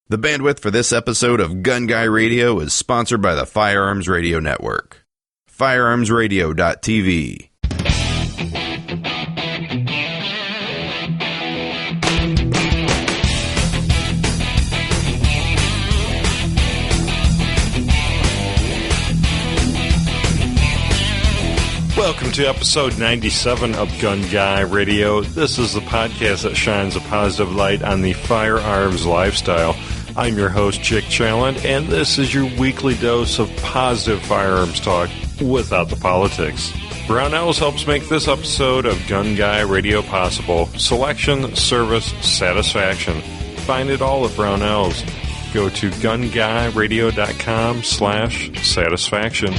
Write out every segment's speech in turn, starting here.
The bandwidth for this episode of Gun Guy Radio is sponsored by the Firearms Radio Network. Firearmsradio.tv. Welcome to episode 97 of Gun Guy Radio. This is the podcast that shines a positive light on the firearms lifestyle. I'm your host, Chick Challand, and this is your weekly dose of positive firearms talk without the politics. Brownells helps make this episode of Gun Guy Radio possible. Selection, service, satisfaction. Find it all at Brownells. Go to gunguyradio.com/satisfaction.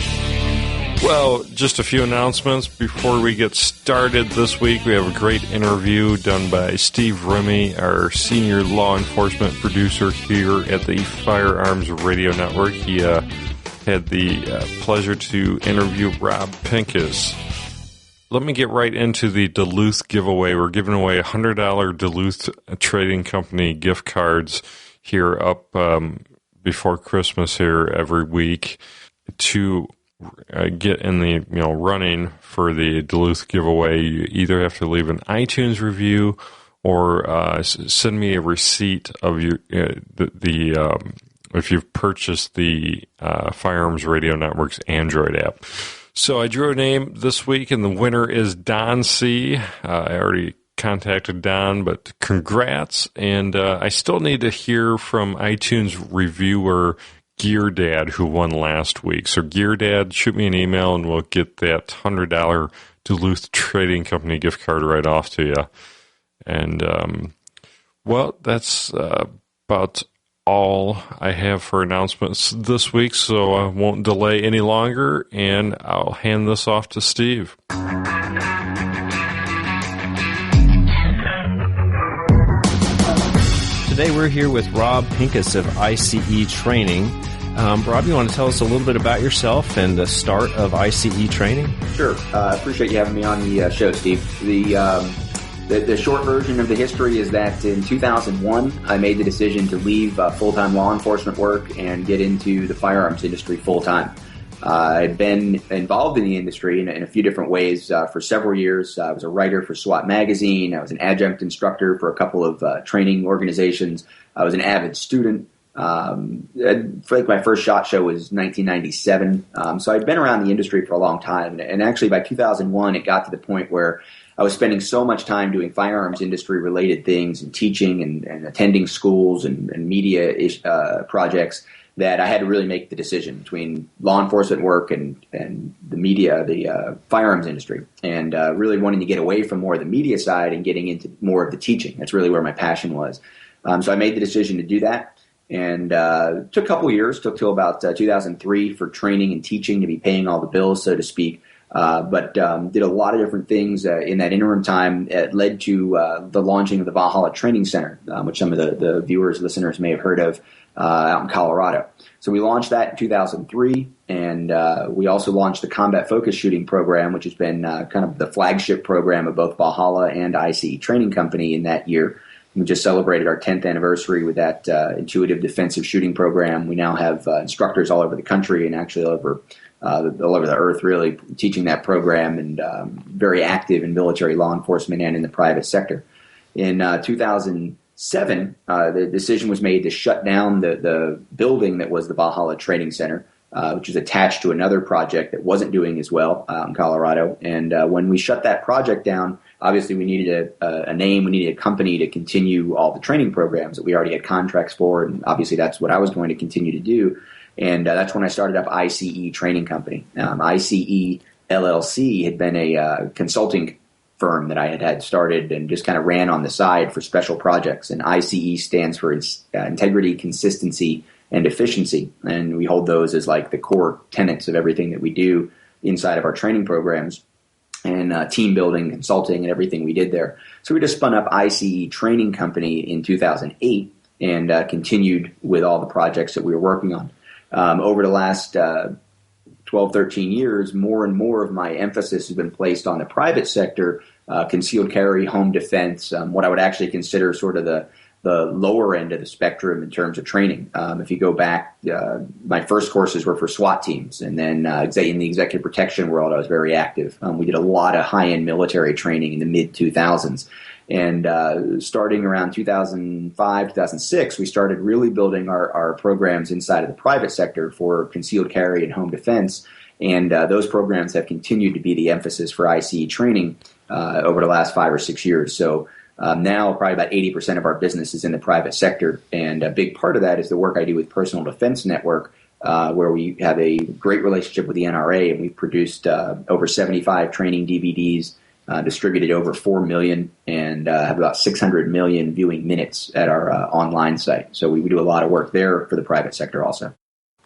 Well, just a few announcements before we get started. This week we have a great interview done by Steve Remy, our senior law enforcement producer here at the Firearms Radio Network. He had the pleasure to interview Rob Pincus. Let me get right into the Duluth giveaway. We're giving away $100 Duluth Trading Company gift cards here up before Christmas here every week to get in the running for the Duluth giveaway. You either have to leave an iTunes review or send me a receipt of your if you've purchased the Firearms Radio Network's Android app. So I drew a name this week, and the winner is Don C. I already contacted Don, but congrats. And I still need to hear from iTunes reviewer Gear Dad, who won last week. So Gear Dad, shoot me an email and we'll get that $100 Duluth Trading Company gift card right off to you. And, well, that's about all I have for announcements this week, so I won't delay any longer, and I'll hand this off to Steve. Today we're here with Rob Pincus of I.C.E. Training. Rob, you want to tell us a little bit about yourself and the start of I.C.E. Training? Sure. I appreciate you having me on the show, Steve. The short version of the history is that in 2001, I made the decision to leave full-time law enforcement work and get into the firearms industry full-time. I'd been involved in the industry in a few different ways for several years. I was a writer for SWAT Magazine. I was an adjunct instructor for a couple of training organizations. I was an avid student. I feel like my first SHOT Show was 1997. So I'd been around the industry for a long time. And actually by 2001, it got to the point where I was spending so much time doing firearms industry related things and teaching and attending schools and media projects that I had to really make the decision between law enforcement work and the media, the firearms industry, and really wanting to get away from more of the media side and getting into more of the teaching. That's really where my passion was. So I made the decision to do that. And it took a couple years, took till about 2003 for training and teaching to be paying all the bills, so to speak. But did a lot of different things in that interim time. It led to the launching of the Valhalla Training Center, which some of the viewers, listeners may have heard of out in Colorado. So we launched that in 2003, and we also launched the Combat Focus Shooting Program, which has been kind of the flagship program of both Valhalla and I.C.E. Training Company in that year. We just celebrated our 10th anniversary with that intuitive defensive shooting program. We now have instructors all over the country and actually all over the earth, really, teaching that program, and very active in military law enforcement and in the private sector. In 2007, the decision was made to shut down the building that was the Valhalla Training Center, which was attached to another project that wasn't doing as well out in Colorado. And when we shut that project down, obviously we needed a name, we needed a company to continue all the training programs that we already had contracts for, and obviously that's what I was going to continue to do. And that's when I started up I.C.E. Training Company. I.C.E. LLC had been a consulting firm that I had started and just kind of ran on the side for special projects. And I.C.E. stands for integrity, consistency, and efficiency. And we hold those as like the core tenets of everything that we do inside of our training programs, and team building, consulting, and everything we did there. So we just spun up I.C.E. Training Company in 2008 and continued with all the projects that we were working on. Over the last 12, 13 years, more and more of my emphasis has been placed on the private sector, concealed carry, home defense, what I would actually consider sort of the the lower end of the spectrum in terms of training. If you go back, my first courses were for SWAT teams, and then in the executive protection world, I was very active. We did a lot of high-end military training in the mid-2000s. And starting around 2005, 2006, we started really building our programs inside of the private sector for concealed carry and home defense. And those programs have continued to be the emphasis for I.C.E. training over the last 5 or 6 years. So now probably about 80% of our business is in the private sector. And a big part of that is the work I do with Personal Defense Network, where we have a great relationship with the NRA, and we've produced over 75 training DVDs, distributed over 4 million, and have about 600 million viewing minutes at our online site. So we do a lot of work there for the private sector also.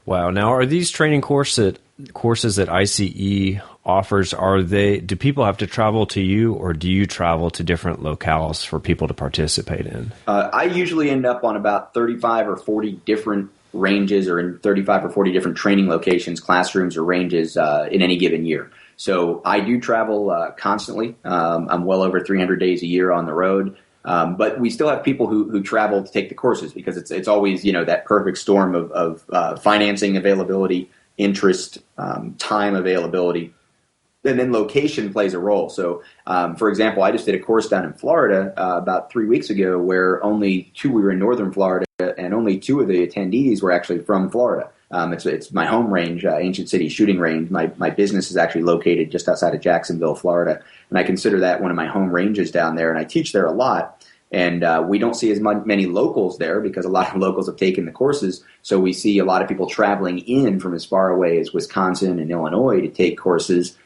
Wow. Now, are these training courses that I.C.E. offers, do people have to travel to you, or do you travel to different locales for people to participate in? I usually end up on about 35 or 40 different ranges, or in 35 or 40 different training locations, classrooms, or ranges in any given year. So I do travel constantly. I'm well over 300 days a year on the road. But we still have people who travel to take the courses, because it's always, that perfect storm of financing availability, interest, time availability, and then location plays a role. So, for example, I just did a course down in Florida about 3 weeks ago, where we were in northern Florida, and only 2 of the attendees were actually from Florida. It's my home range, Ancient City Shooting Range. My business is actually located just outside of Jacksonville, Florida, and I consider that one of my home ranges down there, and I teach there a lot. And we don't see as many locals there, because a lot of locals have taken the courses, so we see a lot of people traveling in from as far away as Wisconsin and Illinois to take courses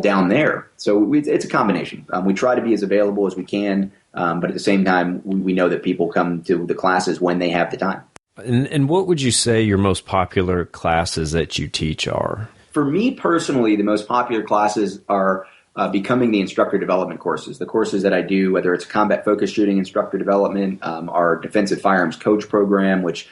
down there. So it's a combination. We try to be as available as we can, but at the same time, we know that people come to the classes when they have the time. And what would you say your most popular classes that you teach are? For me personally, the most popular classes are becoming the instructor development courses. The courses that I do, whether it's combat-focused shooting instructor development, our defensive firearms coach program, which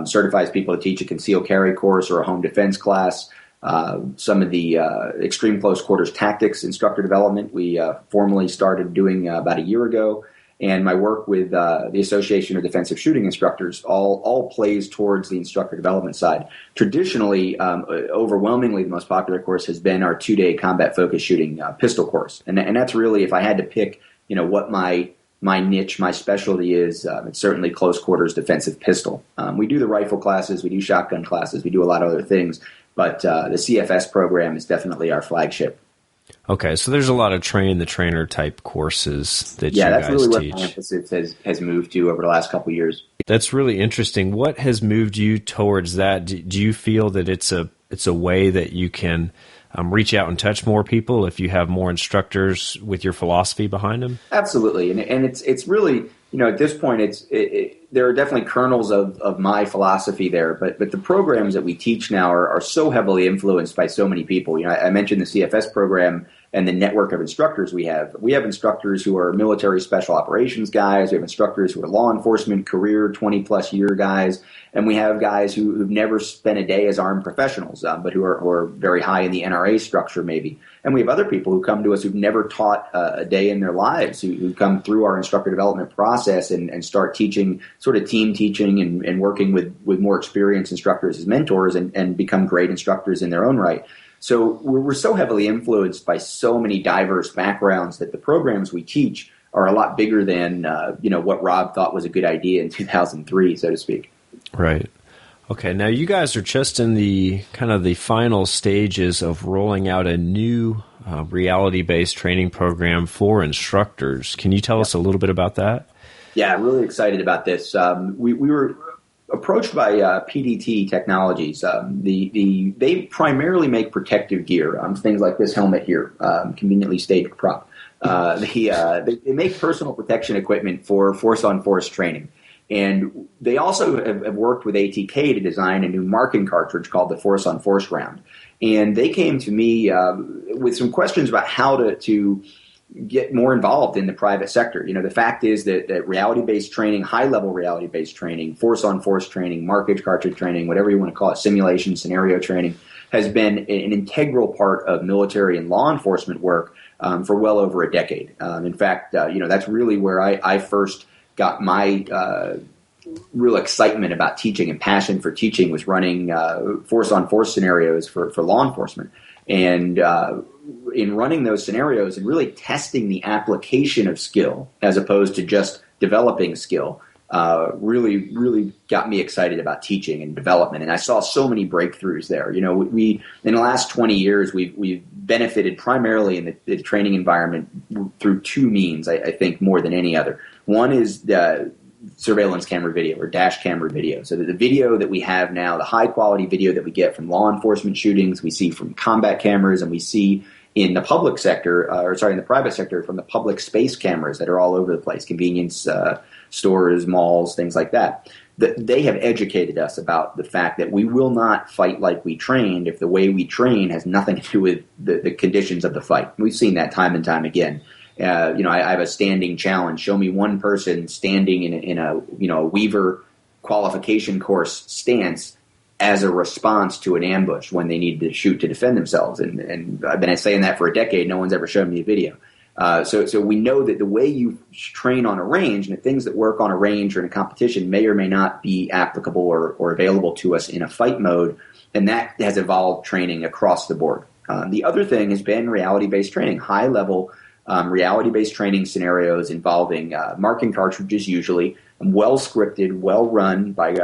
certifies people to teach a concealed carry course or a home defense class. Some of the extreme close quarters tactics instructor development we formally started doing about a year ago. And my work with the Association of Defensive Shooting Instructors all plays towards the instructor development side. Traditionally, overwhelmingly, the most popular course has been our 2-day combat-focused shooting pistol course. And that's really, if I had to pick, what my niche, my specialty is, it's certainly close quarters defensive pistol. We do the rifle classes, we do shotgun classes, we do a lot of other things, but the CFS program is definitely our flagship. Okay, so there's a lot of train-the-trainer type courses that you guys teach. Yeah, that's really what my emphasis has moved to over the last couple of years. That's really interesting. What has moved you towards that? Do you feel that it's a way that you can reach out and touch more people if you have more instructors with your philosophy behind them? Absolutely, and it's really, at this point, there are definitely kernels of my philosophy there, but the programs that we teach now are so heavily influenced by so many people. I mentioned the CFS program and the network of instructors we have. We have instructors who are military special operations guys. We have instructors who are law enforcement career 20-plus year guys. And we have guys who've never spent a day as armed professionals, but who are very high in the NRA structure maybe. And we have other people who come to us who've never taught a day in their lives, who come through our instructor development process and start teaching, sort of team teaching and working with more experienced instructors as mentors and become great instructors in their own right. So we're so heavily influenced by so many diverse backgrounds that the programs we teach are a lot bigger than what Rob thought was a good idea in 2003, so to speak. Right. Okay. Now you guys are just in the kind of the final stages of rolling out a new reality-based training program for instructors. Can you tell us a little bit about that? Yeah, I'm really excited about this. We were approached by PDT Technologies. They primarily make protective gear, things like this helmet here, conveniently staged prop. They make personal protection equipment for force-on-force training. And they also have worked with ATK to design a new marking cartridge called the Force-on-Force round. And they came to me with some questions about how to get more involved in the private sector. The fact is that reality-based training, high-level reality-based training, force-on-force training, markage cartridge training, whatever you want to call it, simulation, scenario training, has been an integral part of military and law enforcement work for well over a decade. In fact, that's really where I first got my real excitement about teaching and passion for teaching was running force-on-force scenarios for law enforcement. And in running those scenarios and really testing the application of skill as opposed to just developing skill, really got me excited about teaching and development. And I saw so many breakthroughs there. You know, we in the last 20 years, we've benefited primarily in the training environment through two means, I think, more than any other. One is the surveillance camera video or dash camera video. So the video that we have now, the high quality video that we get from law enforcement shootings, we see from combat cameras, and we see in the public sector, in the private sector, from the public space cameras that are all over the place, convenience stores, malls, things like that. They have educated us about the fact that we will not fight like we trained if the way we train has nothing to do with the conditions of the fight. We've seen that time and time again. I have a standing challenge. Show me one person standing in a Weaver qualification course stance as a response to an ambush when they need to shoot to defend themselves. And I've been saying that for a decade. No one's ever shown me a video. So we know that the way you train on a range and the things that work on a range or in a competition may or may not be applicable or available to us in a fight mode. And that has evolved training across the board. The other thing has been reality-based training, high-level reality-based training scenarios involving marking cartridges, usually well-scripted, well-run by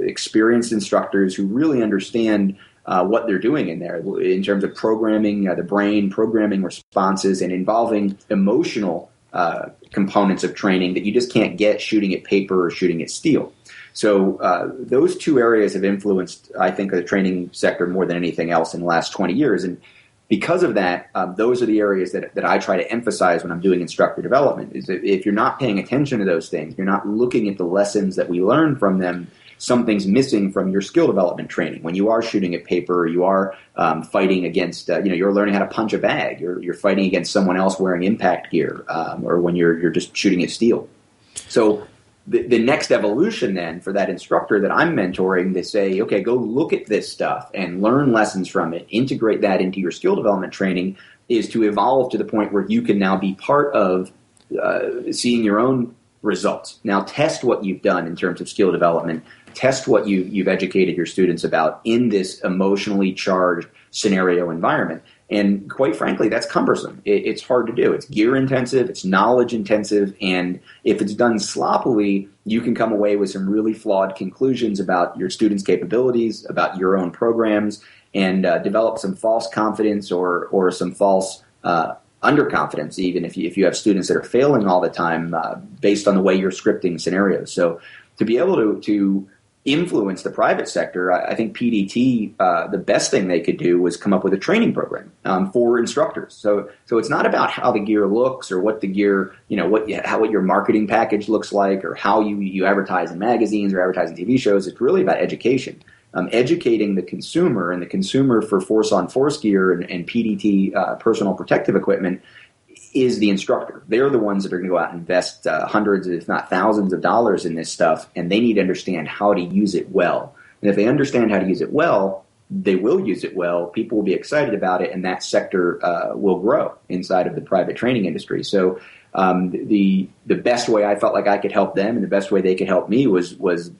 experienced instructors who really understand what they're doing in there in terms of programming the brain, programming responses, and involving emotional components of training that you just can't get shooting at paper or shooting at steel. So those two areas have influenced, I think, the training sector more than anything else in the last 20 years. And because of that, those are the areas that I try to emphasize when I'm doing instructor development. Is that if you're not paying attention to those things, you're not looking at the lessons that we learn from them, something's missing from your skill development training. When you are shooting at paper, you are fighting against, you're learning how to punch a bag. You're fighting against someone else wearing impact gear, or when you're just shooting at steel. So the next evolution then for that instructor that I'm mentoring, they say, okay, go look at this stuff and learn lessons from it, integrate that into your skill development training, is to evolve to the point where you can now be part of seeing your own results. Now test what you've done in terms of skill development, test what you've educated your students about in this emotionally charged scenario environment. And quite frankly, that's cumbersome. It's hard to do. It's gear intensive, it's knowledge intensive, and if it's done sloppily, you can come away with some really flawed conclusions about your students' capabilities, about your own programs, and develop some false confidence or some false underconfidence, even if you have students that are failing all the time based on the way you're scripting scenarios. So to be able to influence the private sector, I think PDT, the best thing they could do was come up with a training program for instructors. So it's not about how the gear looks or what the gear, what your marketing package looks like or how you advertise in magazines or advertise in TV shows. It's really about education. Educating the consumer, and the consumer for force-on-force gear and PDT personal protective equipment is the instructor. They're the ones that are going to go out and invest hundreds, if not thousands of dollars in this stuff, and they need to understand how to use it well. And if they understand how to use it well, they will use it well. People will be excited about it, and that sector will grow inside of the private training industry. So the best way I felt like I could help them and the best way they could help me was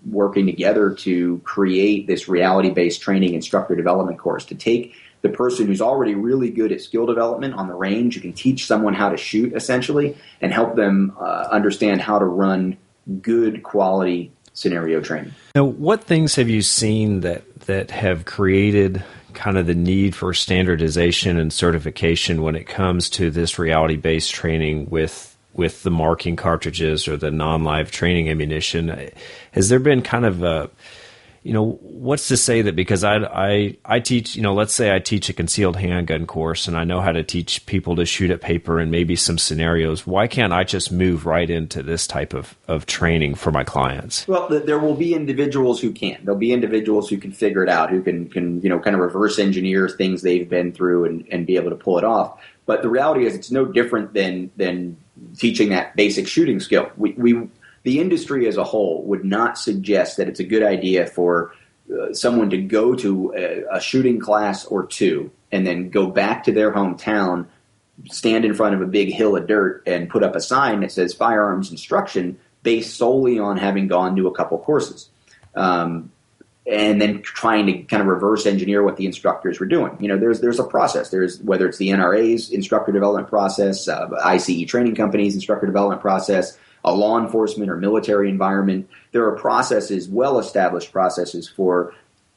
working together to create this reality-based training instructor development course to take the person who's already really good at skill development on the range. You can teach someone how to shoot, essentially, and help them understand how to run good quality scenario training. Now, what things have you seen that have created kind of the need for standardization and certification when it comes to this reality-based training with the marking cartridges or the non-live training ammunition? Has there been kind of a what's to say that because I teach, let's say I teach a concealed handgun course and I know how to teach people to shoot at paper and maybe some scenarios, why can't I just move right into this type of training for my clients? Well, there will be individuals who can. There'll be individuals who can figure it out, who can kind of reverse engineer things they've been through and be able to pull it off. But the reality is it's no different than teaching that basic shooting skill. The industry as a whole would not suggest that it's a good idea for someone to go to a shooting class or two and then go back to their hometown, stand in front of a big hill of dirt and put up a sign that says firearms instruction, based solely on having gone to a couple courses. And then trying to kind of reverse engineer what the instructors were doing. There's a process. There's, whether it's the NRA's instructor development process, I.C.E. training companies instructor development process, a law enforcement or military environment, there are processes, well-established processes for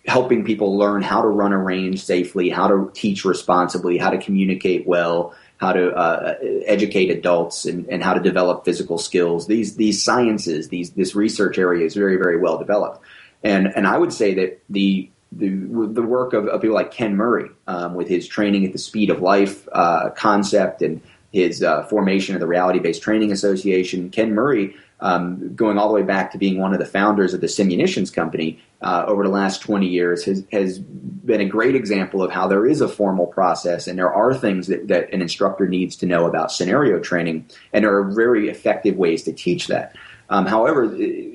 helping people learn how to run a range safely, how to teach responsibly, how to communicate well, how to educate adults, and how to develop physical skills. These sciences, this research area is very, very well developed. And I would say that the work of people like Ken Murray, with his training at the speed of life concept and his formation of the Reality-Based Training Association, Ken Murray, going all the way back to being one of the founders of the Simunitions Company over the last 20 years, has been a great example of how there is a formal process and there are things that an instructor needs to know about scenario training, and there are very effective ways to teach that. However,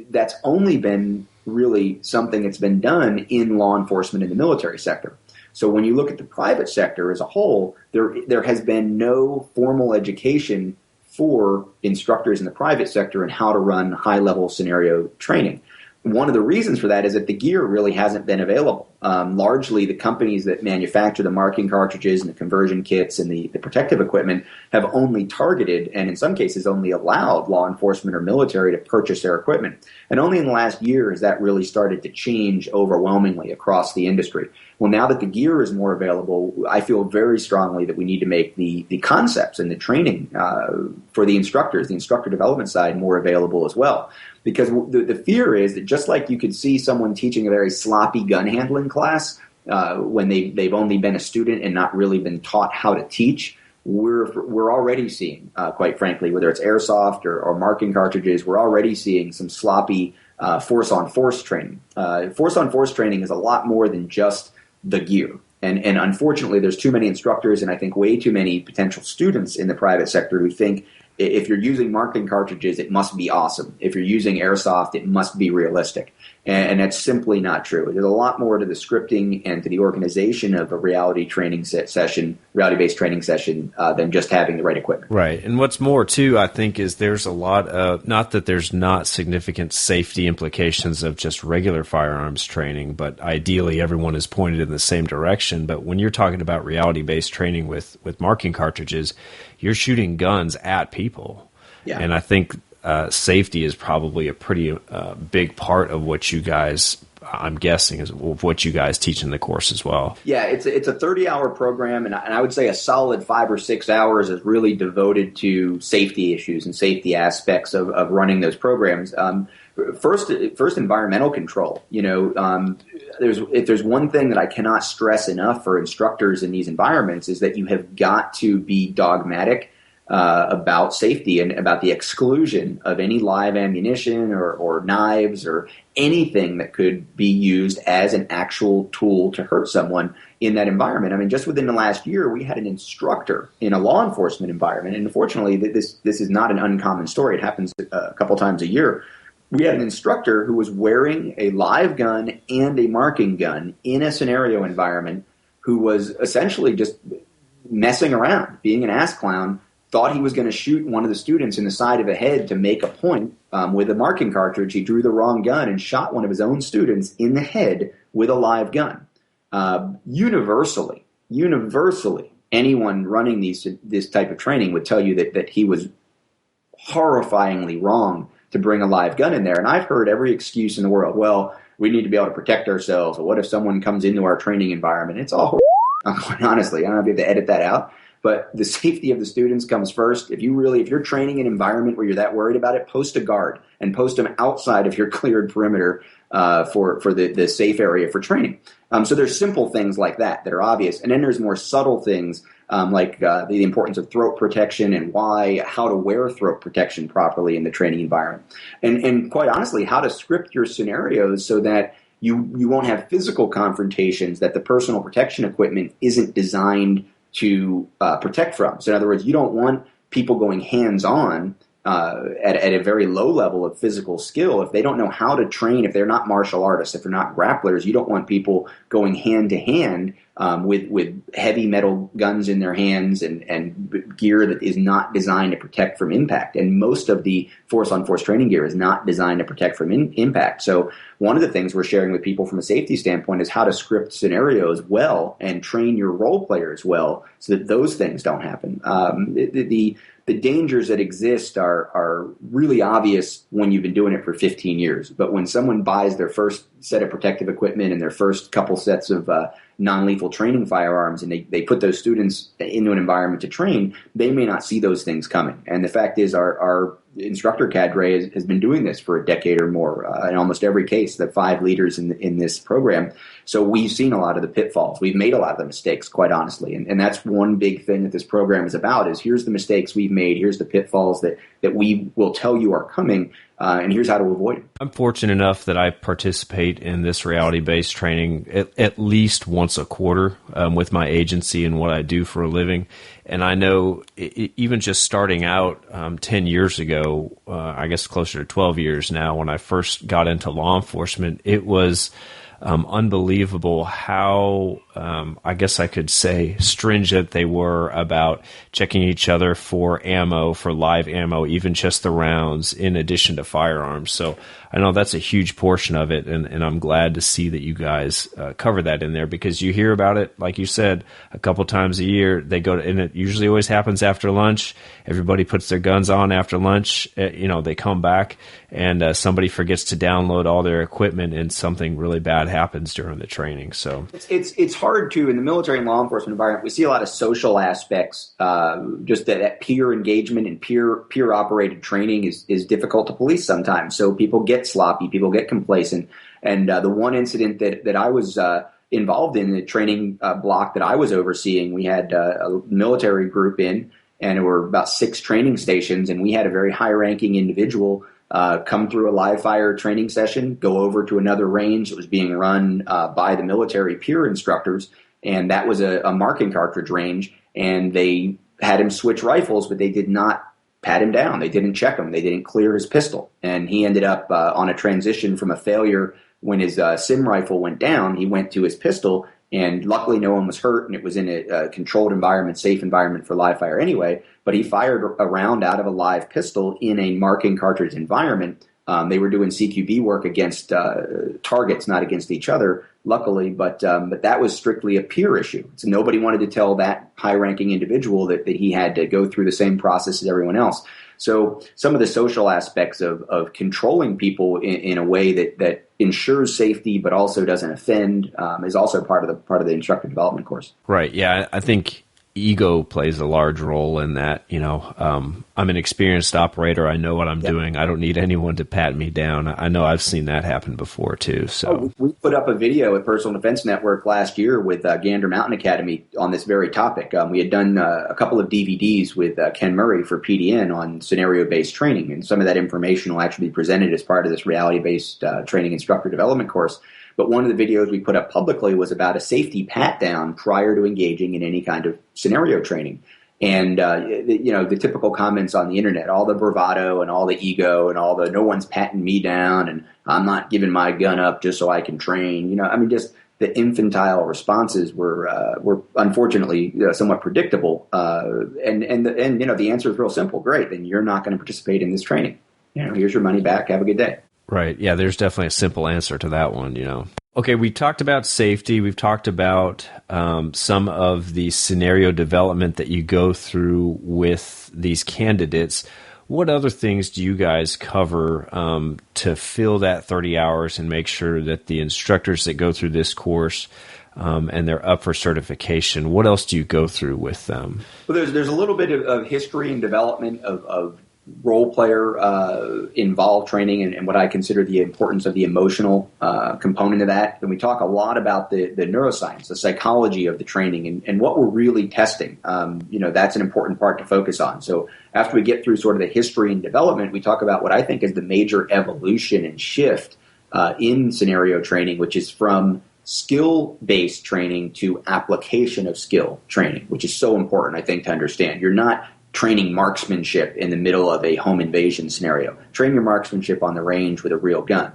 that's only been really something that's been done in law enforcement in the military sector. So when you look at the private sector as a whole, there has been no formal education for instructors in the private sector in how to run high-level scenario training. One of the reasons for that is that the gear really hasn't been available. Largely, the companies that manufacture the marking cartridges and the conversion kits and the protective equipment have only targeted, and in some cases only allowed, law enforcement or military to purchase their equipment. And only in the last year has that really started to change overwhelmingly across the industry. Well, now that the gear is more available, I feel very strongly that we need to make the concepts and the training for the instructors, the instructor development side, more available as well. Because the fear is that just like you could see someone teaching a very sloppy gun handling class when they've only been a student and not really been taught how to teach, we're already seeing, quite frankly, whether it's airsoft or marking cartridges, we're already seeing some sloppy force-on-force training. Force-on-force training is a lot more than just the gear. And unfortunately, there's too many instructors and I think way too many potential students in the private sector who think if you're using marking cartridges, it must be awesome. If you're using airsoft, it must be realistic. And that's simply not true. There's a lot more to the scripting and to the organization of a reality-based training session than just having the right equipment. Right. And what's more, too, I think, is there's a lot of, not that there's not significant safety implications of just regular firearms training, but ideally everyone is pointed in the same direction. But when you're talking about reality-based training with marking cartridges, you're shooting guns at people. Yeah. And I think safety is probably a pretty big part of what you guys, I'm guessing, is what you guys teach in the course as well. Yeah, it's a 30-hour program, and I would say a solid 5 or 6 hours is really devoted to safety issues and safety aspects of running those programs. First, environmental control. If there's one thing that I cannot stress enough for instructors in these environments is that you have got to be dogmatic about safety and about the exclusion of any live ammunition or knives or anything that could be used as an actual tool to hurt someone in that environment. I mean, just within the last year, we had an instructor in a law enforcement environment, and unfortunately, this is not an uncommon story. It happens a couple times a year. We had an instructor who was wearing a live gun and a marking gun in a scenario environment who was essentially just messing around, being an ass clown, thought he was going to shoot one of the students in the side of the head to make a point with a marking cartridge. He drew the wrong gun and shot one of his own students in the head with a live gun. Universally, anyone running this type of training would tell you that he was horrifyingly wrong to bring a live gun in there. And I've heard every excuse in the world. Well, we need to be able to protect ourselves. Or what if someone comes into our training environment? It's all quite honestly. I don't know if you have to edit that out. But the safety of the students comes first. If you're training in an environment where you're that worried about it, post a guard and post them outside of your cleared perimeter for the safe area for training. So there's simple things like that are obvious. And then there's more subtle things like the importance of throat protection and how to wear throat protection properly in the training environment. And quite honestly, how to script your scenarios so that you won't have physical confrontations that the personal protection equipment isn't designed to protect from. So in other words, you don't want people going hands-on at a very low level of physical skill, if they don't know how to train, if they're not martial artists, if they're not grapplers, you don't want people going hand to hand with heavy metal guns in their hands and gear that is not designed to protect from impact. And most of the force-on-force training gear is not designed to protect from impact. So one of the things we're sharing with people from a safety standpoint is how to script scenarios well and train your role players well so that those things don't happen. The dangers that exist are really obvious when you've been doing it for 15 years. But when someone buys their first set of protective equipment and their first couple sets of non-lethal training firearms and they put those students into an environment to train, they may not see those things coming. And the fact is our instructor cadre has been doing this for a decade or more in almost every case, the 5 leaders in this program. So we've seen a lot of the pitfalls. We've made a lot of the mistakes, quite honestly. And that's one big thing that this program is about is here's the mistakes we've made. Here's the pitfalls that we will tell you are coming. And here's how to avoid it. I'm fortunate enough that I participate in this reality-based training at least once a quarter with my agency and what I do for a living. And I know even just starting out 10 years ago, I guess closer to 12 years now, when I first got into law enforcement, it was unbelievable how, I guess I could say, stringent they were about checking each other for ammo, for live ammo, even just the rounds, in addition to firearms. So I know that's a huge portion of it, and I'm glad to see that you guys cover that in there, because you hear about it, like you said, a couple times a year. They go to, and it usually always happens after lunch. Everybody puts their guns on after lunch. They come back, and somebody forgets to download all their equipment, and something really bad happens during the training. So it's hard to, in the military and law enforcement environment, we see a lot of social aspects. Just that peer engagement and peer operated training is difficult to police sometimes. So people get sloppy, people get complacent. And the one incident that I was involved in, the training block that I was overseeing, we had a military group in, and there were about 6 training stations, and we had a very high-ranking individual come through a live fire training session, go over to another range that was being run by the military peer instructors, and that was a marking cartridge range, and they had him switch rifles, but they did not pat him down. They didn't check him. They didn't clear his pistol, and he ended up on a transition from a failure. When his sim rifle went down, he went to his pistol, and luckily no one was hurt, and it was in a controlled environment, safe environment for live fire anyway. But he fired a round out of a live pistol in a marking cartridge environment. They were doing CQB work against targets, not against each other, luckily. But that was strictly a peer issue. So nobody wanted to tell that high-ranking individual that he had to go through the same process as everyone else. So some of the social aspects of controlling people in a way that ensures safety but also doesn't offend is also part of the instructor development course. Right. Yeah, I think ego plays a large role in that. I'm an experienced operator. I know what I'm doing. I don't need anyone to pat me down. I know I've seen that happen before too. So we put up a video at Personal Defense Network last year with Gander Mountain Academy on this very topic. We had done a couple of DVDs with Ken Murray for PDN on scenario-based training, and some of that information will actually be presented as part of this reality-based training instructor development course. But one of the videos we put up publicly was about a safety pat-down prior to engaging in any kind of scenario training. And, the typical comments on the internet, all the bravado and all the ego and all the no one's patting me down and I'm not giving my gun up just so I can train. Just the infantile responses were unfortunately somewhat predictable. And the answer is real simple. Great. Then you're not going to participate in this training. Here's your money back. Have a good day. Right. Yeah, there's definitely a simple answer to that one, Okay, we talked about safety. We've talked about some of the scenario development that you go through with these candidates. What other things do you guys cover to fill that 30 hours and make sure that the instructors that go through this course and they're up for certification, what else do you go through with them? Well, there's a little bit of history and development of role player involved training and what I consider the importance of the emotional component of that. And we talk a lot about the neuroscience, the psychology of the training and what we're really testing. That's an important part to focus on. So after we get through sort of the history and development, we talk about what I think is the major evolution and shift in scenario training, which is from skill-based training to application of skill training, which is so important, I think, to understand. You're not training marksmanship in the middle of a home invasion scenario. Train your marksmanship on the range with a real gun.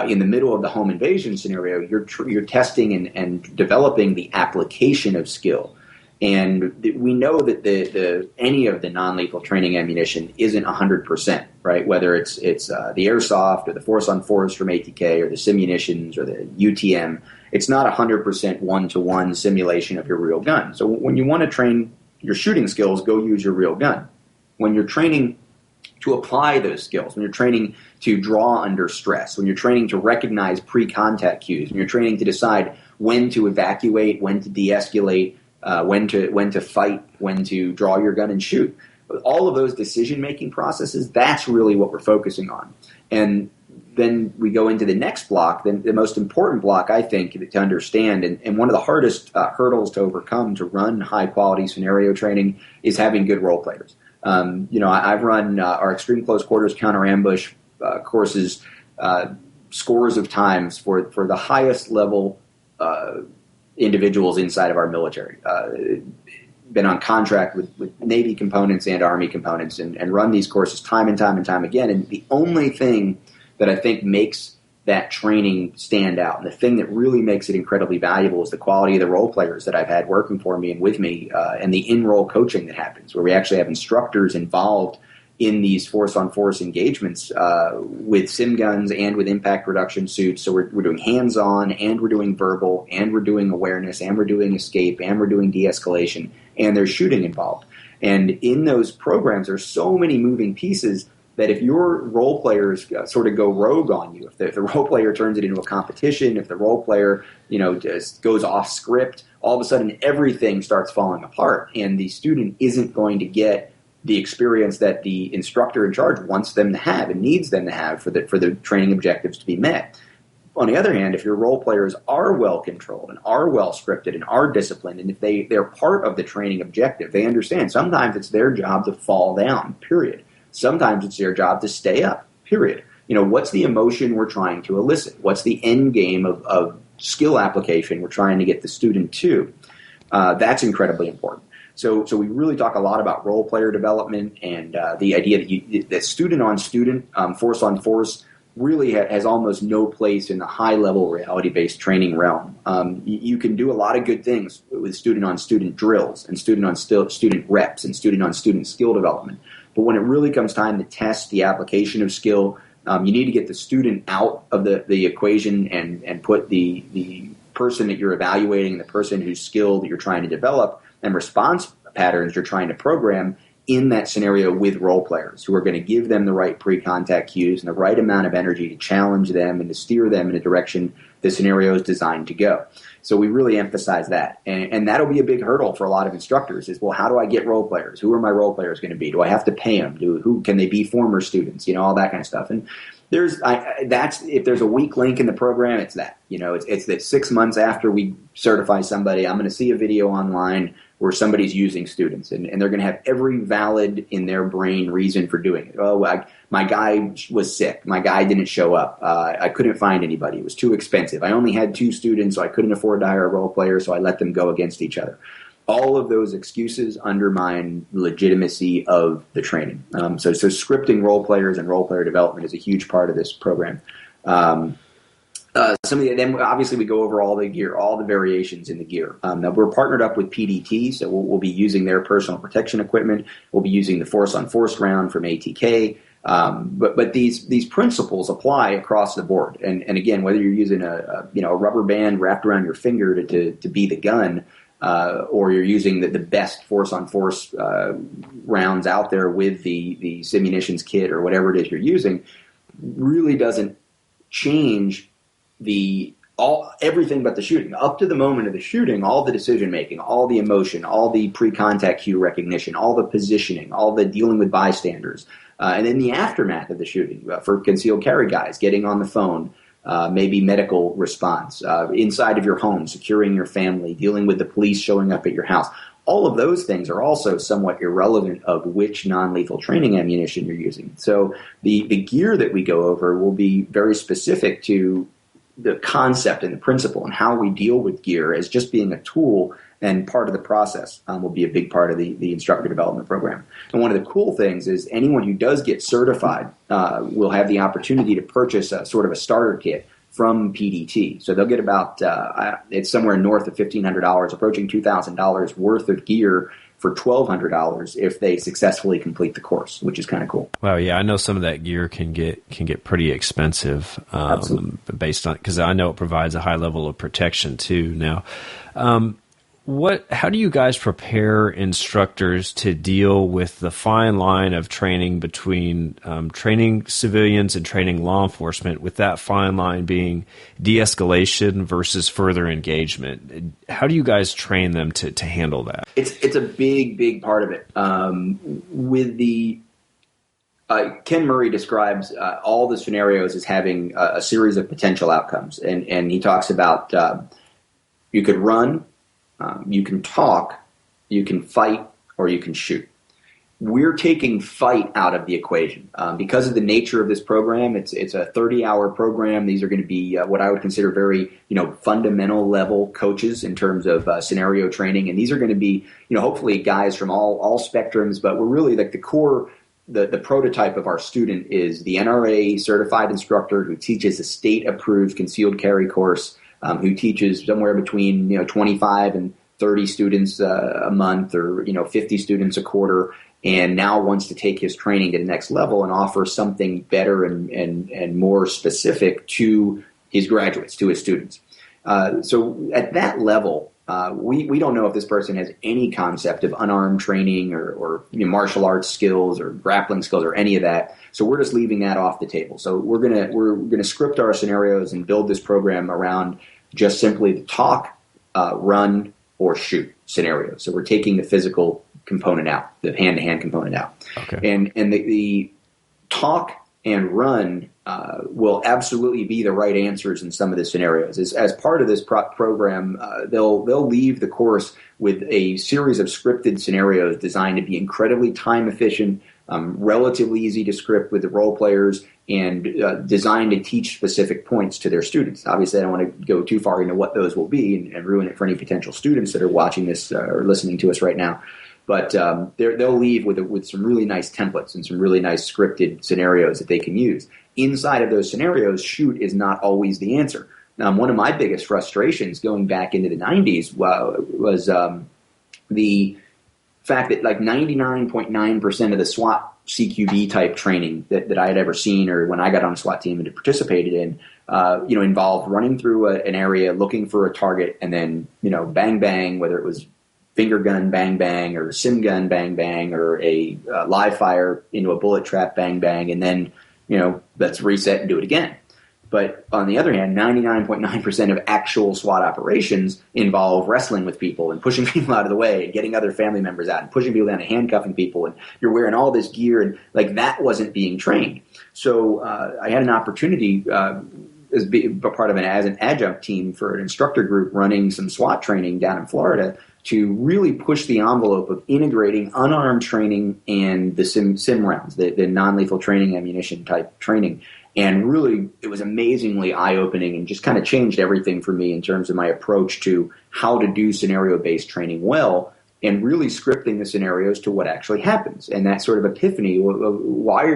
In the middle of the home invasion scenario, you're testing and developing the application of skill. And we know that any of the non-lethal training ammunition isn't 100%, right? Whether it's the airsoft or the force-on-force from ATK or the simunitions or the UTM, it's not 100% one-to-one simulation of your real gun. So when you want to train your shooting skills, go use your real gun. When you're training to apply those skills, when you're training to draw under stress, when you're training to recognize pre-contact cues, when you're training to decide when to evacuate, when to de-escalate, when to fight, when to draw your gun and shoot. All of those decision-making processes, that's really what we're focusing on. And then we go into the next block, then the most important block, I think, to understand, and one of the hardest hurdles to overcome to run high-quality scenario training is having good role players. I've run our extreme close quarters counter-ambush courses scores of times for the highest level individuals inside of our military. Been on contract with Navy components and Army components and run these courses time and time and time again. And the only thing that I think makes that training stand out, and the thing that really makes it incredibly valuable, is the quality of the role players that I've had working for me and with me, and the in-role coaching that happens, where we actually have instructors involved in these force-on-force engagements with sim guns and with impact reduction suits. So we're doing hands-on, and we're doing verbal, and we're doing awareness, and we're doing escape, and we're doing de-escalation, and there's shooting involved. And in those programs, there's so many moving pieces that if your role players sort of go rogue on you, if the role player turns it into a competition, if the role player just goes off script, all of a sudden everything starts falling apart, and the student isn't going to get the experience that the instructor in charge wants them to have and needs them to have for the training objectives to be met. On the other hand, if your role players are well controlled and are well scripted and are disciplined, and if they're part of the training objective, they understand sometimes it's their job to fall down, period. Sometimes it's their job to stay up, period. What's the emotion we're trying to elicit? What's the end game of skill application we're trying to get the student to? That's incredibly important. So we really talk a lot about role player development and the idea that student on student, force on force, really has almost no place in the high level reality-based training realm. You can do a lot of good things with student on student drills and student on student reps and student on student skill development. But when it really comes time to test the application of skill, you need to get the student out of the equation and put the person that you're evaluating and the person whose skill that you're trying to develop and response patterns you're trying to program in that scenario with role players who are going to give them the right pre-contact cues and the right amount of energy to challenge them and to steer them in a direction the scenario is designed to go. So we really emphasize that. And that'll be a big hurdle for a lot of instructors is, well, how do I get role players? Who are my role players going to be? Do I have to pay them? Who can they be former students? All that kind of stuff. And if there's a weak link in the program, it's that. It's that 6 months after we certify somebody, I'm going to see a video online where somebody's using students, and they're going to have every valid in their brain reason for doing it. Oh, my guy was sick. My guy didn't show up. I couldn't find anybody. It was too expensive. I only had 2 students, so I couldn't afford to hire a role player, so I let them go against each other. All of those excuses undermine the legitimacy of the training. So scripting role players and role player development is a huge part of this program. Then obviously we go over all the gear, all the variations in the gear. Now we're partnered up with PDT, so we'll be using their personal protection equipment. We'll be using the force-on-force round from ATK. But these principles apply across the board. And again, whether you're using a rubber band wrapped around your finger to be the gun, or you're using the best force-on-force rounds out there with the simunitions kit or whatever it is you're using, really doesn't change everything but the shooting. Up to the moment of the shooting, all the decision making, all the emotion, all the pre-contact cue recognition, all the positioning, all the dealing with bystanders, and then the aftermath of the shooting for concealed carry guys, getting on the phone, maybe medical response, inside of your home, securing your family, dealing with the police showing up at your house. All of those things are also somewhat irrelevant of which non-lethal training ammunition you're using. So the gear that we go over will be very specific to the concept and the principle and how we deal with gear as just being a tool and part of the process will be a big part of the instructor development program. And one of the cool things is anyone who does get certified will have the opportunity to purchase a sort of a starter kit from PDT. So they'll get about, it's somewhere north of $1,500, approaching $2,000 worth of gear for $1,200 if they successfully complete the course, which is kind of cool. Wow, yeah, I know some of that gear can get pretty expensive based on, because I know it provides a high level of protection too. Now, how do you guys prepare instructors to deal with the fine line of training between training civilians and training law enforcement, with that fine line being de-escalation versus further engagement? How do you guys train them to handle that? It's a big part of it. With the Ken Murray describes all the scenarios as having a series of potential outcomes, and he talks about you could run, you can talk, you can fight, or you can shoot. We're taking fight out of the equation. Because of the nature of this program, it's a 30-hour program. These are going to be what I would consider very, fundamental level coaches in terms of scenario training. And these are going to be, hopefully guys from all spectrums, but we're really like the core, the prototype of our student is the NRA certified instructor who teaches a state-approved concealed carry course, who teaches somewhere between 25 and 30 students a month, or 50 students a quarter, and now wants to take his training to the next level and offer something better and more specific to his graduates, to his students. So at that level, we don't know if this person has any concept of unarmed training or martial arts skills or grappling skills or any of that. So we're just leaving that off the table. So we're gonna script our scenarios and build this program around just simply the talk, run, or shoot scenarios. So we're taking the physical component out, the hand-to-hand component out. Okay. And the talk and run will absolutely be the right answers in some of the scenarios. As part of this program, they'll leave the course with a series of scripted scenarios designed to be incredibly time efficient, relatively easy to script with the role players, and designed to teach specific points to their students. Obviously, I don't want to go too far into what those will be and ruin it for any potential students that are watching this or listening to us right now. But they'll leave with some really nice templates and some really nice scripted scenarios that they can use. Inside of those scenarios, shoot is not always the answer. One of my biggest frustrations going back into the 90s was the fact that like 99.9% of the SWAT CQB type training that I had ever seen, or when I got on a SWAT team and participated in, involved running through an area looking for a target and then, bang, bang, whether it was finger gun, bang, bang, or sim gun, bang, bang, or a live fire into a bullet trap, bang, bang, and then, let's reset and do it again. But on the other hand, 99.9% of actual SWAT operations involve wrestling with people and pushing people out of the way and getting other family members out and pushing people down and handcuffing people, and you're wearing all this gear, and like that wasn't being trained. So I had an opportunity as part of as an adjunct team for an instructor group running some SWAT training down in Florida to really push the envelope of integrating unarmed training and the sim rounds, the non-lethal training ammunition type training. And really, it was amazingly eye-opening and just kind of changed everything for me in terms of my approach to how to do scenario-based training well, and really scripting the scenarios to what actually happens. And that sort of epiphany,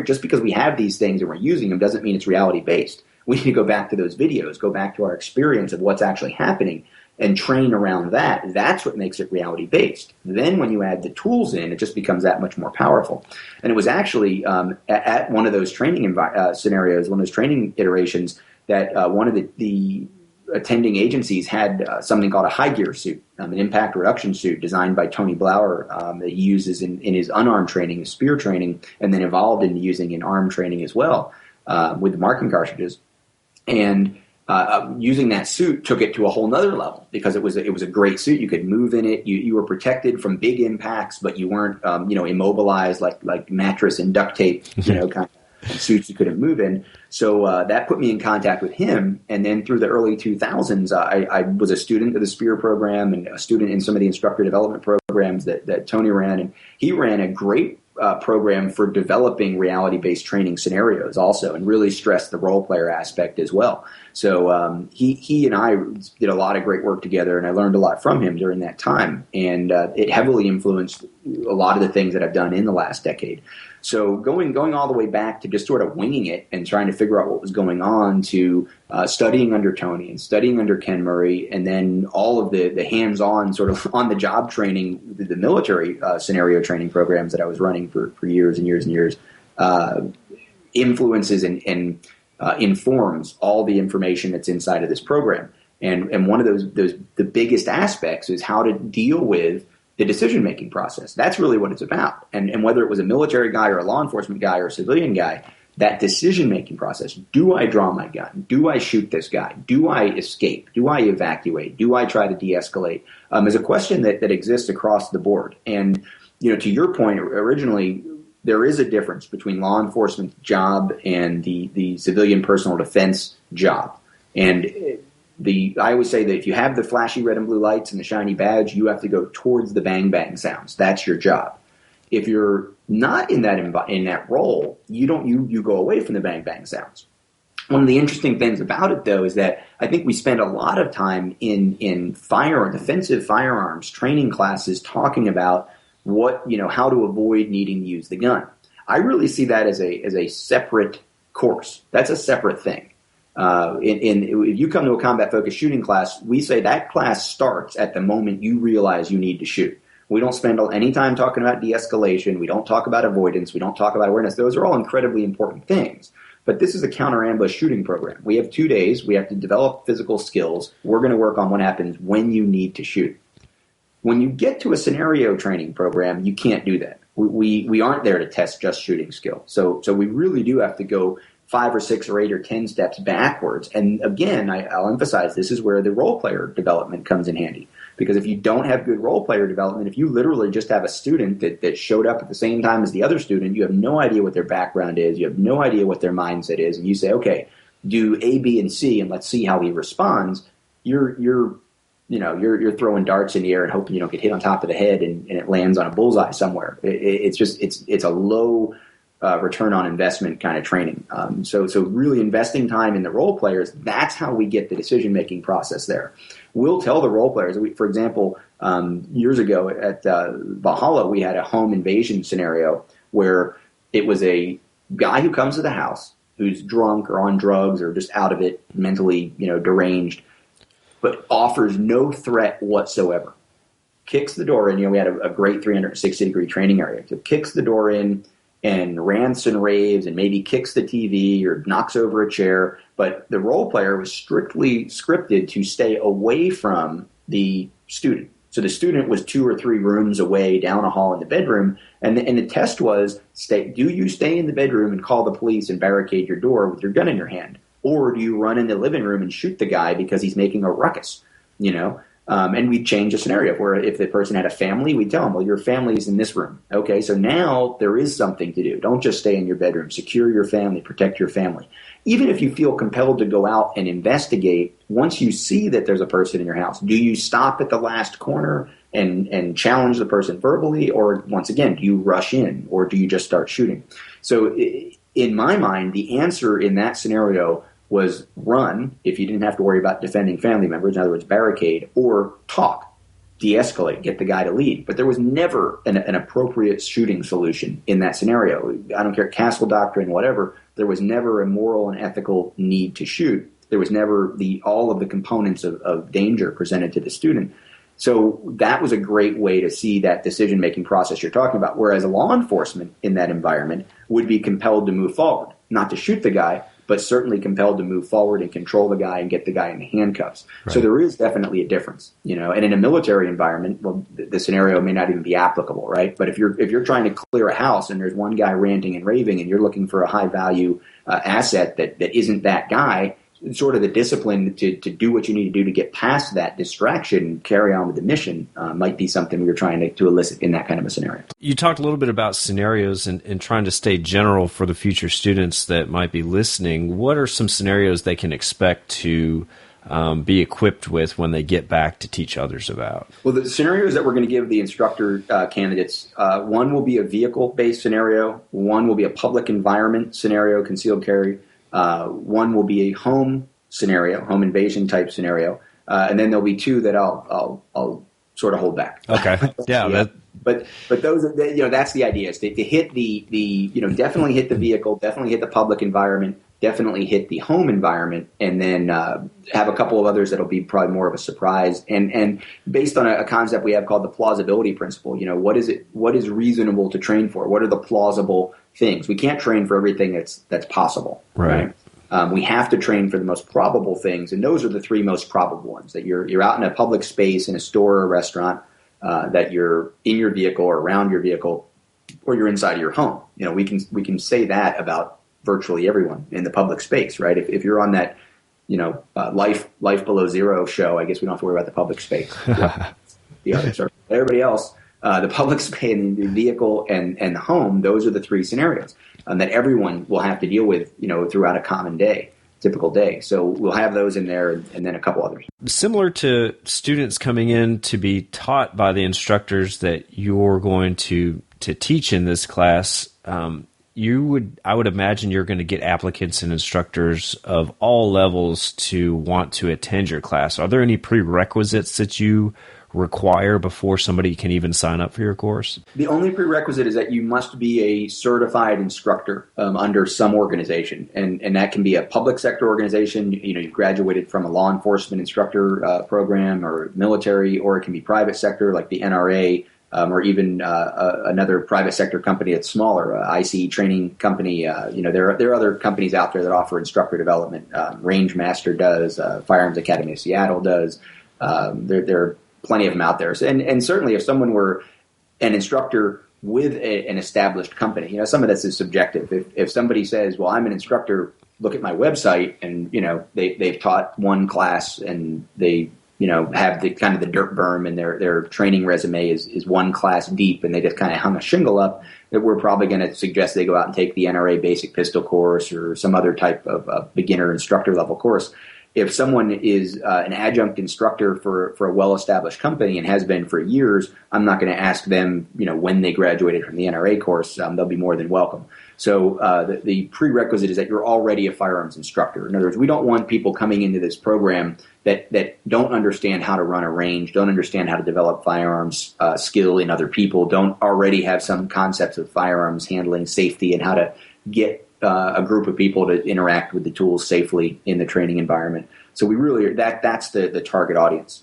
just because we have these things and we're using them doesn't mean it's reality-based. We need to go back to those videos, go back to our experience of what's actually happening, and train around that. That's what makes it reality-based. Then when you add the tools in, it just becomes that much more powerful. And it was actually at one of those training scenarios, one of those training iterations, that one of the attending agencies had something called a high gear suit, an impact reduction suit designed by Tony Blauer that he uses in his unarmed training, his spear training, and then evolved into using in armed training as well with the marking cartridges. And using that suit took it to a whole nother level because it was a great suit. You could move in it. You were protected from big impacts, but you weren't immobilized like mattress and duct tape kind of suits you couldn't move in. So that put me in contact with him. And then through the early 2000s, I was a student of the SPEAR program and a student in some of the instructor development programs that Tony ran. And he ran a great program for developing reality-based training scenarios also, and really stressed the role player aspect as well. So he and I did a lot of great work together, and I learned a lot from him during that time. And it heavily influenced a lot of the things that I've done in the last decade. So going all the way back to just sort of winging it and trying to figure out what was going on, to studying under Tony and studying under Ken Murray, and then all of the hands-on sort of on-the-job training, the military scenario training programs that I was running for years and years and years, influences and informs all the information that's inside of this program. And one of the biggest aspects is how to deal with the decision-making process. That's really what it's about. And whether it was a military guy or a law enforcement guy or a civilian guy, that decision-making process, do I draw my gun? Do I shoot this guy? Do I escape? Do I evacuate? Do I try to de-escalate? Is a question that exists across the board. And, to your point, originally, there is a difference between law enforcement job and the civilian personal defense job. And I always say that if you have the flashy red and blue lights and the shiny badge, you have to go towards the bang bang sounds. That's your job. If you're not in that role, you go away from the bang bang sounds. One of the interesting things about it, though, is that I think we spend a lot of time in defensive firearms training classes talking about how to avoid needing to use the gun. I really see that as a separate course. That's a separate thing. If you come to a combat-focused shooting class, we say that class starts at the moment you realize you need to shoot. We don't spend any time talking about de-escalation. We don't talk about avoidance. We don't talk about awareness. Those are all incredibly important things. But this is a counter-ambush shooting program. We have 2 days. We have to develop physical skills. We're going to work on what happens when you need to shoot. When you get to a scenario training program, you can't do that. We aren't there to test just shooting skill. So we really do have to go 5 or 6 or 8 or 10 steps backwards. And again, I'll emphasize this is where the role player development comes in handy. Because if you don't have good role player development, if you literally just have a student that showed up at the same time as the other student, you have no idea what their background is, you have no idea what their mindset is, and you say, okay, do A, B, and C, and let's see how he responds, you're throwing darts in the air and hoping you don't get hit on top of the head and it lands on a bullseye somewhere. It's a low return on investment kind of training. So really investing time in the role players, that's how we get the decision-making process there. We'll tell the role players, for example, years ago at Valhalla, we had a home invasion scenario where it was a guy who comes to the house who's drunk or on drugs or just out of it, mentally, deranged, but offers no threat whatsoever. Kicks the door in. We had a great 360-degree training area. So kicks the door in and rants and raves and maybe kicks the TV or knocks over a chair. But the role player was strictly scripted to stay away from the student. So the student was 2 or 3 rooms away down a hall in the bedroom. And the test was, do you stay in the bedroom and call the police and barricade your door with your gun in your hand? Or do you run in the living room and shoot the guy because he's making a ruckus? And we'd change the scenario where if the person had a family, we'd tell them, well, your family's in this room. Okay, so now there is something to do. Don't just stay in your bedroom. Secure your family. Protect your family. Even if you feel compelled to go out and investigate, once you see that there's a person in your house, do you stop at the last corner and challenge the person verbally? Or once again, do you rush in or do you just start shooting? So in my mind, the answer in that scenario was run if you didn't have to worry about defending family members, in other words, barricade, or talk, de-escalate, get the guy to leave. But there was never an appropriate shooting solution in that scenario. I don't care, castle doctrine, whatever. There was never a moral and ethical need to shoot. There was never all of the components of danger presented to the student. So that was a great way to see that decision-making process you're talking about, whereas law enforcement in that environment would be compelled to move forward, not to shoot the guy, but certainly compelled to move forward and control the guy and get the guy in the handcuffs. Right. So there is definitely a difference, and in a military environment, well, the scenario may not even be applicable, right? But if you're trying to clear a house and there's one guy ranting and raving and you're looking for a high value asset that isn't that guy, sort of the discipline to do what you need to do to get past that distraction, carry on with the mission, might be something we were trying to elicit in that kind of a scenario. You talked a little bit about scenarios and trying to stay general for the future students that might be listening. What are some scenarios they can expect to be equipped with when they get back to teach others about? Well, the scenarios that we're going to give the instructor candidates, one will be a vehicle-based scenario, one will be a public environment scenario, concealed carry, one will be a home scenario, home invasion type scenario, and then there'll be two that I'll sort of hold back. Okay, yeah. But those are, that's the idea, is to hit the definitely hit the vehicle, definitely hit the public environment, definitely hit the home environment, and then have a couple of others that'll be probably more of a surprise. And based on a concept we have called the plausibility principle, what is reasonable to train for? What are the plausible things? We can't train for everything that's possible. Right. We have to train for the most probable things, and those are the three most probable ones. That you're out in a public space, in a store or a restaurant, that you're in your vehicle or around your vehicle, or you're inside of your home. We can say that about virtually everyone in the public space, right? If you're on that, Life Below Zero show, I guess we don't have to worry about the public space. The others are everybody else. The public space, and the vehicle, and the home. Those are the three scenarios that everyone will have to deal with, throughout a common day. Typical day. So we'll have those in there, and then a couple others. Similar to students coming in to be taught by the instructors that you're going to teach in this class, I would imagine you're going to get applicants and instructors of all levels to want to attend your class. Are there any prerequisites that you require before somebody can even sign up for your course? The only prerequisite is that you must be a certified instructor under some organization, and that can be a public sector organization. You graduated from a law enforcement instructor program or military, or it can be private sector like the NRA, or even another private sector company that's smaller, I.C.E. training company. There are other companies out there that offer instructor development. Range Master does. Firearms Academy of Seattle does. There are plenty of them out there. And certainly if someone were an instructor with an established company, some of this is subjective. If somebody says, well, I'm an instructor, look at my website, and, they've taught one class, and they, have the kind of the dirt berm, and their training resume is one class deep, and they just kind of hung a shingle up, that we're probably going to suggest they go out and take the NRA basic pistol course or some other type of beginner instructor level course. If someone is an adjunct instructor for a well-established company and has been for years, I'm not going to ask them, when they graduated from the NRA course. They'll be more than welcome. So the prerequisite is that you're already a firearms instructor. In other words, we don't want people coming into this program that don't understand how to run a range, don't understand how to develop firearms skill in other people, don't already have some concepts of firearms handling, safety, and how to get a group of people to interact with the tools safely in the training environment. So we really that's the target audience.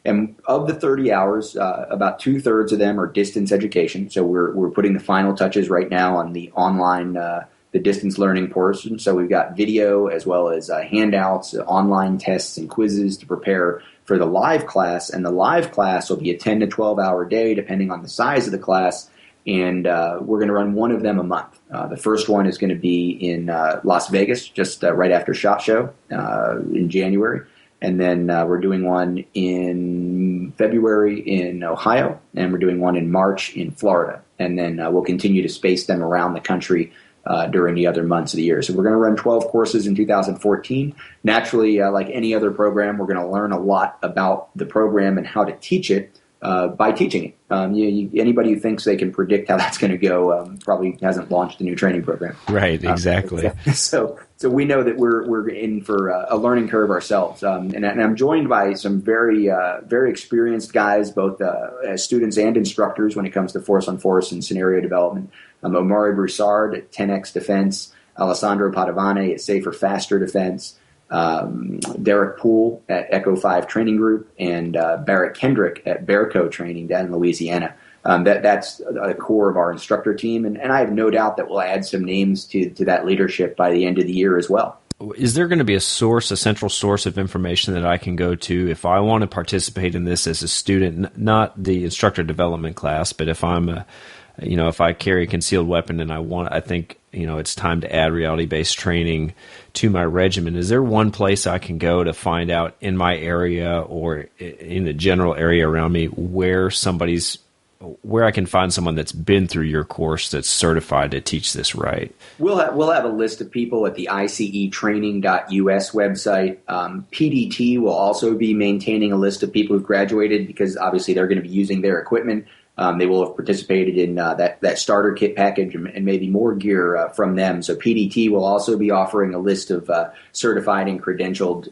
And of the 30 hours, about 2/3 of them are distance education. So we're putting the final touches right now on the online, the distance learning portion. So we've got video as well as handouts, online tests, and quizzes to prepare for the live class. And the live class will be a 10 to 12 hour day, depending on the size of the class. And we're going to run one of them a month. The first one is going to be in Las Vegas, just right after SHOT Show in January. And then we're doing one in February in Ohio, and we're doing one in March in Florida. And then we'll continue to space them around the country during the other months of the year. So we're going to run 12 courses in 2014. Naturally, like any other program, we're going to learn a lot about the program and how to teach it by teaching it. Anybody who thinks they can predict how that's going to go probably hasn't launched a new training program. Right, exactly. So we know that we're in for a learning curve ourselves. And I'm joined by some very experienced guys, both as students and instructors when it comes to force-on-force and scenario development. Omari Broussard at 10X Defense, Alessandro Padovane at Safer Faster Defense, Derek Poole at Echo 5 Training Group, and Barrett Kendrick at Bearco Training down in Louisiana. That's the core of our instructor team, and I have no doubt that we'll add some names to that leadership by the end of the year as well. Is there going to be a central source of information that I can go to if I want to participate in this as a student, not the instructor development class, but if I'm if I carry a concealed weapon and I think it's time to add reality-based training to my regimen, is there one place I can go to find out in my area or in the general area around me where I can find someone that's been through your course that's certified to teach this right? We'll have a list of people at the I.C.E. training.us website. PDT will also be maintaining a list of people who've graduated because obviously they're going to be using their equipment. They will have participated in that starter kit package and maybe more gear from them. So PDT will also be offering a list of certified and credentialed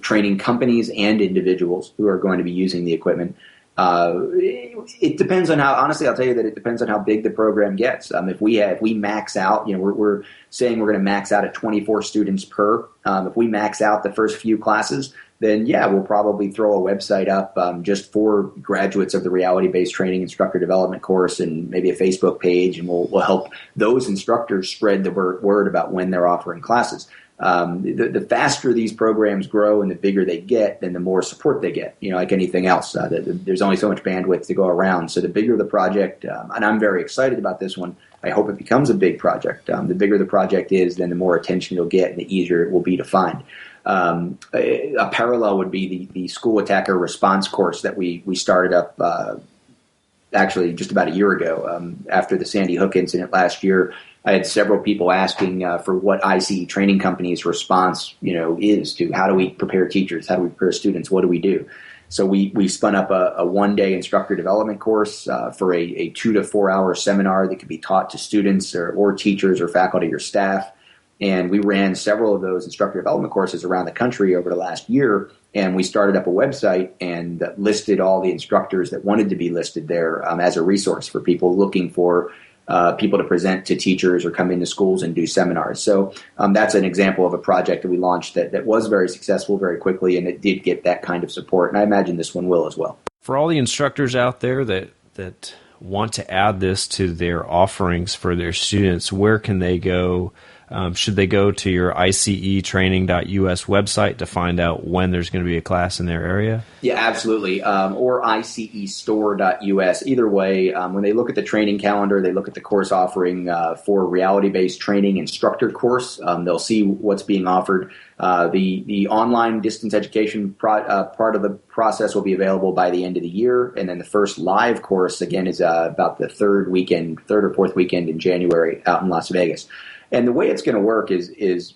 training companies and individuals who are going to be using the equipment. It depends on how. Honestly, I'll tell you that it depends on how big the program gets. If we max out, we're saying we're going to max out at 24 students per. If we max out the first few classes, then yeah, we'll probably throw a website up just for graduates of the reality-based training instructor development course, and maybe a Facebook page, and we'll help those instructors spread the word about when they're offering classes. The faster these programs grow and the bigger they get, then the more support they get. Like anything else, there's only so much bandwidth to go around. So the bigger the project, and I'm very excited about this one. I hope it becomes a big project. The bigger the project is, then the more attention you'll get and the easier it will be to find. A parallel would be the school attacker response course that we started up actually just about a year ago after the Sandy Hook incident last year. I had several people asking for what I.C.E. training company's response, is to how do we prepare teachers, how do we prepare students, what do we do? So we spun up a one-day instructor development course for a 2 to 4 hour seminar that could be taught to students or teachers or faculty or staff. And we ran several of those instructor development courses around the country over the last year. And we started up a website and listed all the instructors that wanted to be listed there as a resource for people looking for people to present to teachers or come into schools and do seminars. So that's an example of a project that we launched that was very successful very quickly, and it did get that kind of support. And I imagine this one will as well. For all the instructors out there that want to add this to their offerings for their students, where can they go? Should they go to your ICEtraining.us website to find out when there's going to be a class in their area? Yeah, absolutely. Or ICEstore.us. Either way, when they look at the training calendar, they look at the course offering for reality-based training instructor course. They'll see what's being offered. The online distance education part of the process will be available by the end of the year. And then the first live course, again, is about the third or fourth weekend in January out in Las Vegas. And the way it's going to work is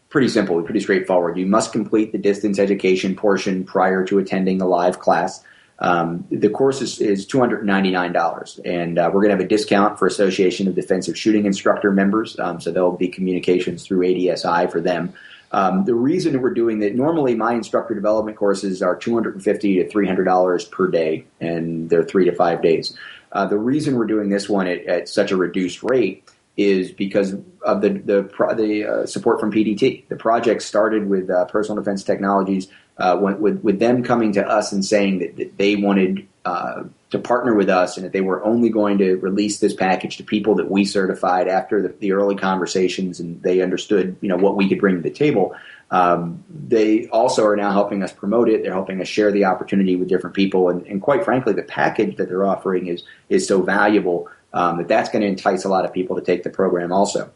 pretty simple, pretty straightforward. You must complete the distance education portion prior to attending the live class. The course is $299, and we're going to have a discount for Association of Defensive Shooting Instructor members, so there'll be communications through ADSI for them. The reason we're doing that, normally my instructor development courses are $250 to $300 per day, and they're 3 to 5 days. The reason we're doing this one at such a reduced rate is because of the support from PDT. The project started with Personal Defense Technologies, with them coming to us and saying that they wanted to partner with us, and that they were only going to release this package to people that we certified after the early conversations, and they understood what we could bring to the table. They also are now helping us promote it. They're helping us share the opportunity with different people, and quite frankly, the package that they're offering is so valuable that's going to entice a lot of people to take the program also.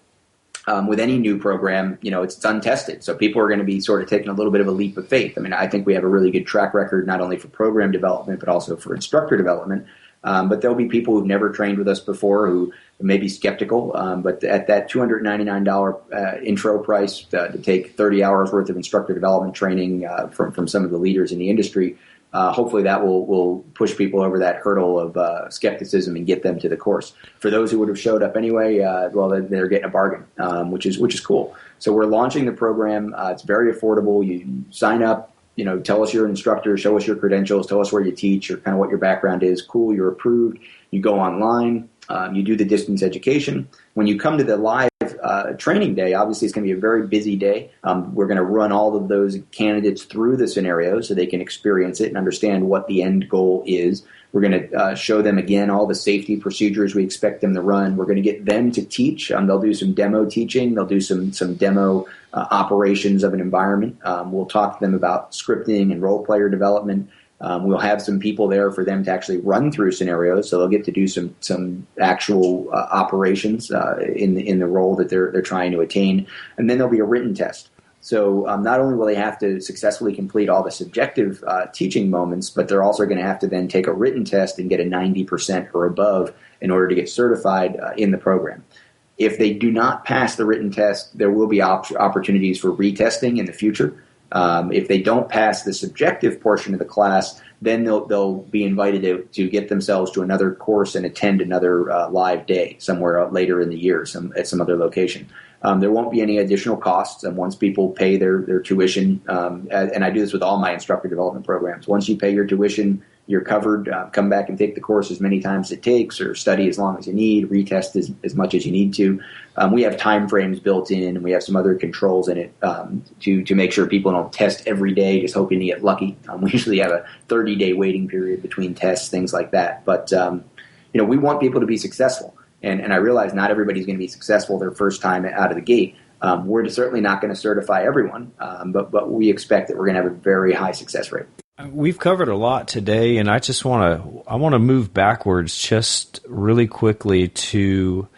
With any new program, it's untested. So people are going to be sort of taking a little bit of a leap of faith. I mean, I think we have a really good track record, not only for program development, but also for instructor development. But there'll be people who've never trained with us before who may be skeptical. But at that $299 intro price to take 30 hours worth of instructor development training from some of the leaders in the industry, hopefully that will push people over that hurdle of skepticism and get them to the course. For those who would have showed up anyway, they're getting a bargain, which is cool. So we're launching the program. It's very affordable. You sign up, tell us you're an instructor, show us your credentials, tell us where you teach or kind of what your background is. Cool, you're approved. You go online. You do the distance education. When you come to the live training day, obviously it's going to be a very busy day. We're going to run all of those candidates through the scenario so they can experience it and understand what the end goal is. We're going to show them again all the safety procedures we expect them to run. We're going to get them to teach. They'll do some demo teaching. They'll do some demo operations of an environment. We'll talk to them about scripting and role player development. We'll have some people there for them to actually run through scenarios, so they'll get to do some actual operations in the role that they're trying to attain, and then there'll be a written test. So not only will they have to successfully complete all the subjective teaching moments, but they're also going to have to then take a written test and get a 90% or above in order to get certified in the program. If they do not pass the written test, there will be opportunities for retesting in the future. If they don't pass the subjective portion of the class, then they'll be invited to get themselves to another course and attend another live day somewhere later in the year, at some other location. There won't be any additional costs, and once people pay their tuition, and I do this with all my instructor development programs. Once you pay your tuition, you're covered. Come back and take the course as many times as it takes, or study as long as you need, retest as much as you need to. We have time frames built in, and we have some other controls in it to make sure people don't test every day just hoping to get lucky. We usually have a 30-day waiting period between tests, things like that. But we want people to be successful. And I realize not everybody's going to be successful their first time out of the gate. We're certainly not going to certify everyone, but we expect that we're going to have a very high success rate. We've covered a lot today, and I want to move backwards just really quickly to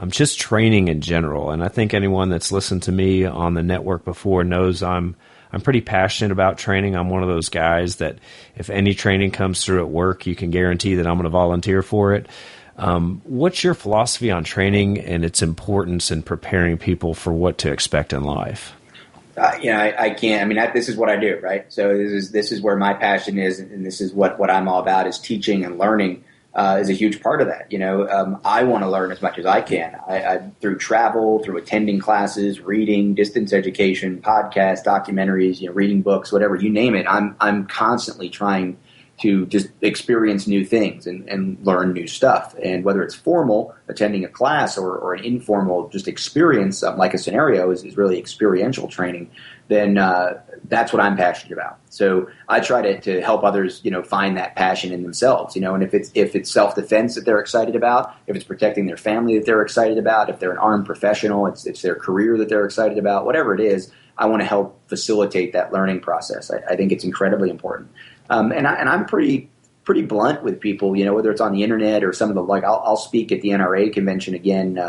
just training in general. And I think anyone that's listened to me on the network before knows I'm pretty passionate about training. I'm one of those guys that if any training comes through at work, you can guarantee that I'm going to volunteer for it. What's your philosophy on training and its importance in preparing people for what to expect in life? I can't. I mean, this is what I do, right? So this is where my passion is, and this is what I'm all about. Is teaching and learning is a huge part of that. I want to learn as much as I can. I through travel, through attending classes, reading, distance education, podcasts, documentaries, reading books, whatever you name it. I'm constantly trying to just experience new things and learn new stuff. And whether it's formal, attending a class, or an informal just experience, like a scenario is really experiential training, then that's what I'm passionate about. So I try to help others, find that passion in themselves, and if it's self-defense that they're excited about, if it's protecting their family that they're excited about, if they're an armed professional, it's their career that they're excited about, whatever it is, I want to help facilitate that learning process. I think it's incredibly important. And I'm pretty blunt with people, whether it's on the internet or some of the, I'll speak at the NRA convention again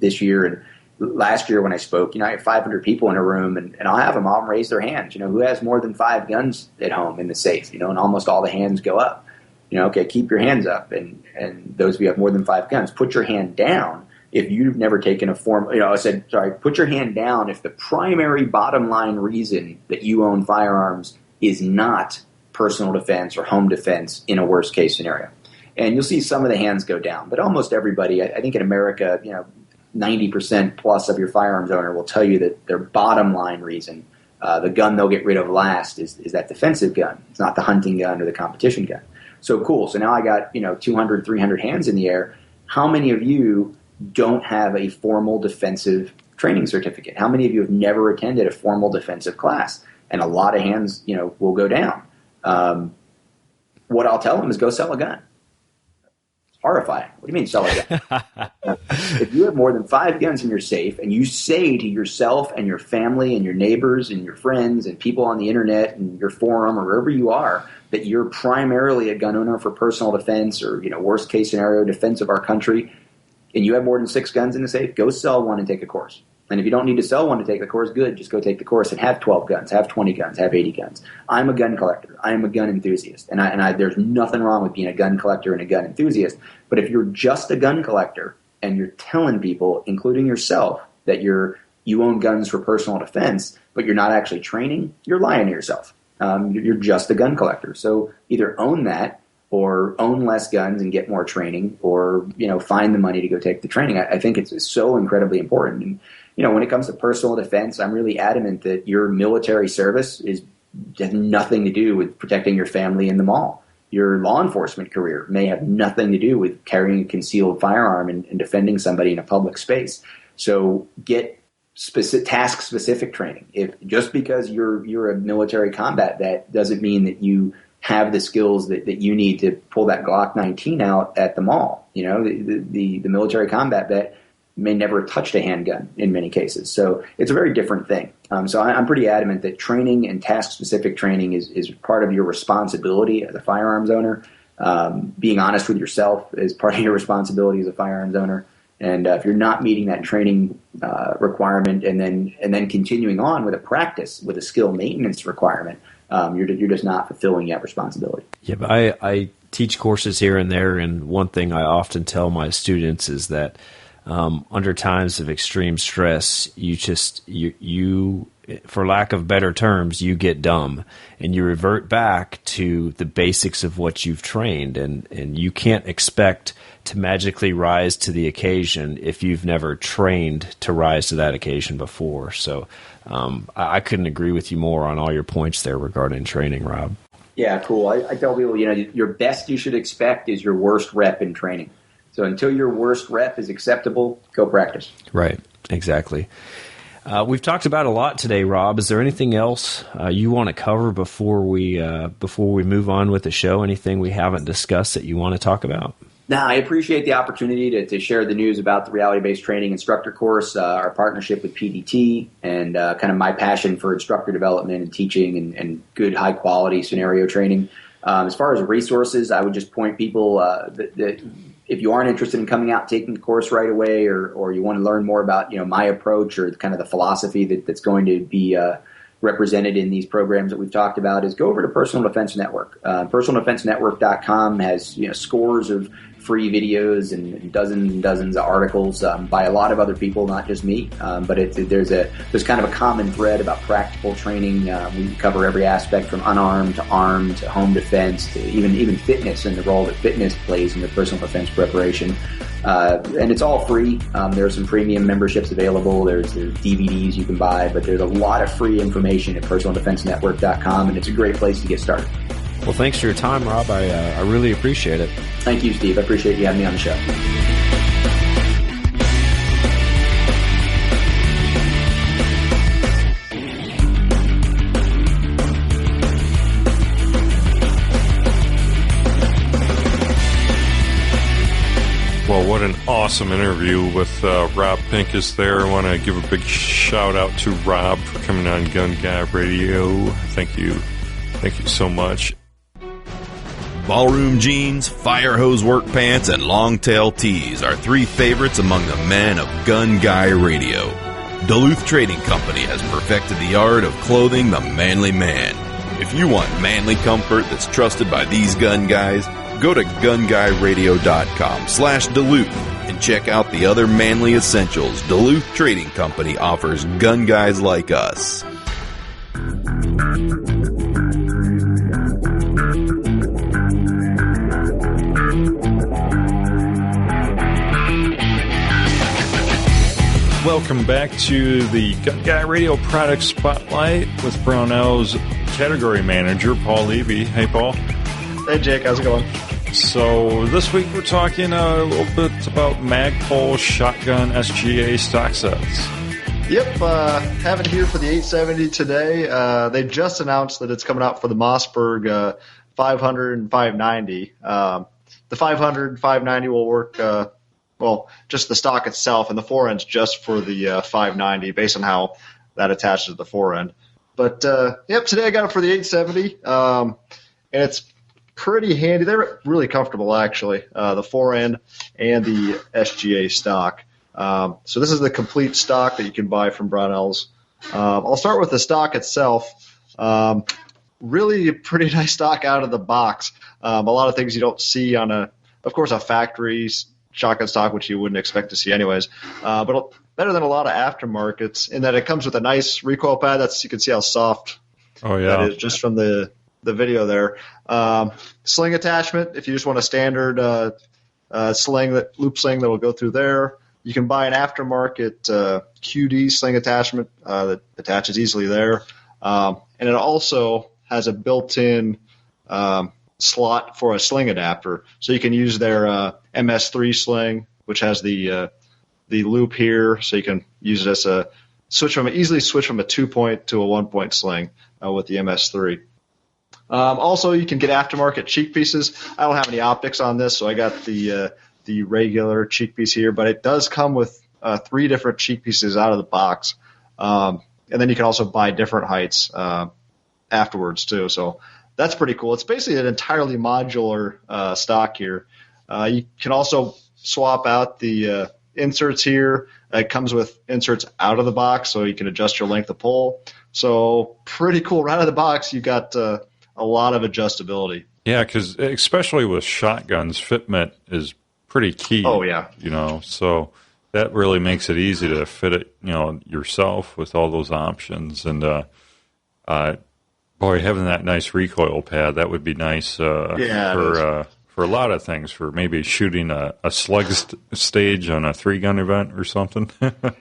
this year. And last year when I spoke, I had 500 people in a room, and I'll have them all raise their hands. Who has more than 5 guns at home in the safe? And almost all the hands go up. Okay, keep your hands up. And those of you who have more than 5 guns, put your hand down if you've never taken a form. I said, sorry, put your hand down if the primary bottom line reason that you own firearms is not personal defense or home defense in a worst case scenario. And you'll see some of the hands go down, but almost everybody, I think in America, 90% plus of your firearms owner will tell you that their bottom line reason, the gun they'll get rid of last is that defensive gun. It's not the hunting gun or the competition gun. So cool. So now I got, 200, 300 hands in the air. How many of you don't have a formal defensive training certificate? How many of you have never attended a formal defensive class? And a lot of hands, will go down. What I'll tell them is go sell a gun. It's horrifying. What do you mean sell a gun? If you have more than 5 guns in your safe and you say to yourself and your family and your neighbors and your friends and people on the internet and your forum or wherever you are that you're primarily a gun owner for personal defense or, worst case scenario defense of our country, and you have more than 6 guns in the safe, go sell one and take a course. And if you don't need to sell one to take the course, good. Just go take the course and have 12 guns, have 20 guns, have 80 guns. I'm a gun collector. I am a gun enthusiast. And there's nothing wrong with being a gun collector and a gun enthusiast. But if you're just a gun collector and you're telling people, including yourself, that you own guns for personal defense, but you're not actually training, you're lying to yourself. You're just a gun collector. So either own that or own less guns and get more training or, find the money to go take the training. I think it's so incredibly important. And, when it comes to personal defense, I'm really adamant that your military service has nothing to do with protecting your family in the mall. Your law enforcement career may have nothing to do with carrying a concealed firearm and defending somebody in a public space. So get task-specific training. If just because you're a military combat vet doesn't mean that you have the skills that you need to pull that Glock 19 out at the mall. The military combat vet may never have touched a handgun in many cases. So it's a very different thing. So I'm pretty adamant that training and task-specific training is part of your responsibility as a firearms owner. Being honest with yourself is part of your responsibility as a firearms owner. And if you're not meeting that training requirement and then continuing on with a practice, with a skill maintenance requirement, you're just not fulfilling that responsibility. Yeah, but I teach courses here and there, and one thing I often tell my students is that under times of extreme stress, you for lack of better terms, you get dumb and you revert back to the basics of what you've trained, and you can't expect to magically rise to the occasion if you've never trained to rise to that occasion before. So I couldn't agree with you more on all your points there regarding training, Rob. Yeah, cool. I tell people, your best you should expect is your worst rep in training. So until your worst rep is acceptable, go practice. Right, exactly. We've talked about a lot today, Rob. Is there anything else you want to cover before we move on with the show? Anything we haven't discussed that you want to talk about? No, I appreciate the opportunity to share the news about the reality-based training instructor course, our partnership with PDT, and kind of my passion for instructor development and teaching and good high-quality scenario training. As far as resources, I would just point people that if you aren't interested in coming out and taking the course right away, or you want to learn more about my approach or kind of the philosophy that's going to be represented in these programs that we've talked about, is go over to Personal Defense Network. PersonalDefenseNetwork.com has scores of free videos and dozens of articles by a lot of other people, not just me. But there's kind of a common thread about practical training. We cover every aspect from unarmed to armed to home defense to even fitness and the role that fitness plays in the personal defense preparation. And it's all free. There are some premium memberships available. There's DVDs you can buy, but there's a lot of free information at PersonalDefenseNetwork.com, and it's a great place to get started. Well, thanks for your time, Rob. I really appreciate it. Thank you, Steve. I appreciate you having me on the show. Well, what an awesome interview with Rob Pincus there. I want to give a big shout out to Rob for coming on Gun Guy Radio. Thank you. Thank you so much. Ballroom jeans, fire hose work pants, and long-tail tees are three favorites among the men of Gun Guy Radio. Duluth Trading Company has perfected the art of clothing the manly man. If you want manly comfort that's trusted by these gun guys, go to gunguyradio.com/Duluth and check out the other manly essentials Duluth Trading Company offers gun guys like us. Welcome back to the Gun Guy Radio Product Spotlight with Brownell's category manager, Paul Levy. Hey, Paul. Hey, Jake. How's it going? So this week we're talking a little bit about Magpul shotgun SGA stock sets. Yep, have it here for the 870 today. They just announced that it's coming out for the Mossberg 500 and 590. The 500 590 will work, just the stock itself, and the foreend's just for the 590 based on how that attaches to the forend. But, today I got it for the 870, and it's pretty handy. They're really comfortable, actually, the forend and the SGA stock. So this is the complete stock that you can buy from Brownells. I'll start with the stock itself. Really pretty nice stock out of the box. A lot of things you don't see on a factory shotgun stock, which you wouldn't expect to see anyways. But better than a lot of aftermarkets in that it comes with a nice recoil pad. You can see how soft that is just from the video there. Sling attachment, if you just want a standard loop sling that will go through there. You can buy an aftermarket QD sling attachment that attaches easily there. And it also has a built-in slot for a sling adapter. So you can use their MS3 sling, which has the loop here, so you can use it as easily switch from a 2-point to a 1-point sling with the MS3. Also, you can get aftermarket cheek pieces. I don't have any optics on this, so I got the regular cheek piece here, but it does come with 3 different cheek pieces out of the box. And then you can also buy different heights afterwards, too. So that's pretty cool. It's basically an entirely modular stock here. You can also swap out the inserts here. It comes with inserts out of the box, so you can adjust your length of pull. So pretty cool. Right out of the box, you got a lot of adjustability. Yeah, because especially with shotguns, fitment is pretty key. Oh, yeah. So that really makes it easy to fit it, yourself with all those options. And boy, having that nice recoil pad, that would be nice for a lot of things. For maybe shooting a slug stage on a 3-gun event or something.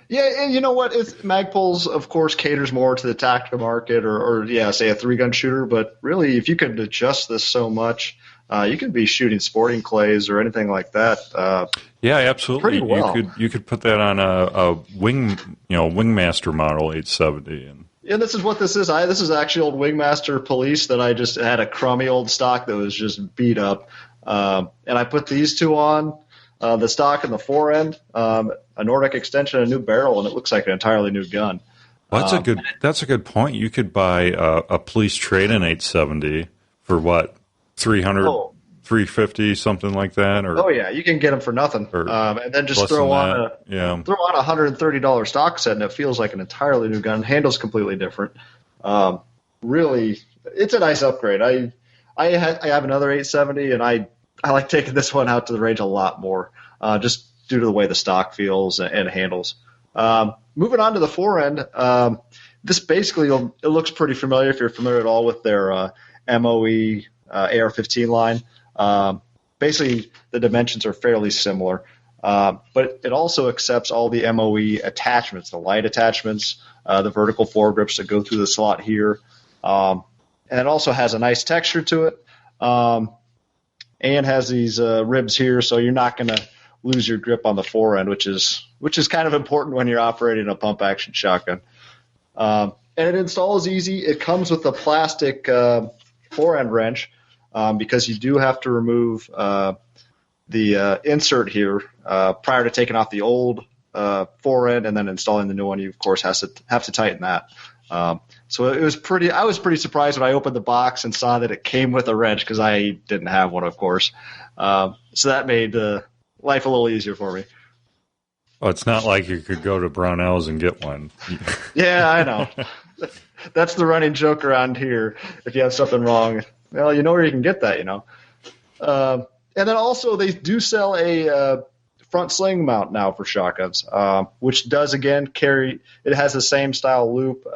Yeah, and you know what? Magpul's, of course, caters more to the tactical market, or say a 3-gun shooter. But really, if you could adjust this so much, you could be shooting sporting clays or anything like that. Yeah, absolutely. Pretty well. You could put that on a Wingmaster model 870. And yeah, this is what this is. This is actually old Wingmaster Police that I just had a crummy old stock that was just beat up. And I put these two on, the stock and the forend, a Nordic extension, a new barrel, and it looks like an entirely new gun. Well, that's a good point. You could buy a police trade-in 870 for what, $300, $350, something like that. Or you can get them for nothing, and then just throw on a $130 stock set, and it feels like an entirely new gun. Handles completely different. Really, it's a nice upgrade. I have another 870, and I like taking this one out to the range a lot more, just due to the way the stock feels and handles. Moving on to the forend, this basically it looks pretty familiar if you're familiar at all with their MOE AR-15 line. Basically, the dimensions are fairly similar, but it also accepts all the MOE attachments, the light attachments, the vertical foregrips that go through the slot here. And it also has a nice texture to it, and has these ribs here, so you're not going to lose your grip on the forend, which is kind of important when you're operating a pump action shotgun. And it installs easy. It comes with a plastic forend wrench, because you do have to remove the insert here prior to taking off the old forend and then installing the new one. You of course have to tighten that. So I was pretty surprised when I opened the box and saw that it came with a wrench, because I didn't have one, of course. So that made life a little easier for me. Well, it's not like you could go to Brownells and get one. Yeah, I know. That's the running joke around here. If you have something wrong, well, you know where you can get that, And then also they do sell a front sling mount now for shotguns, which does, again, it has the same style loop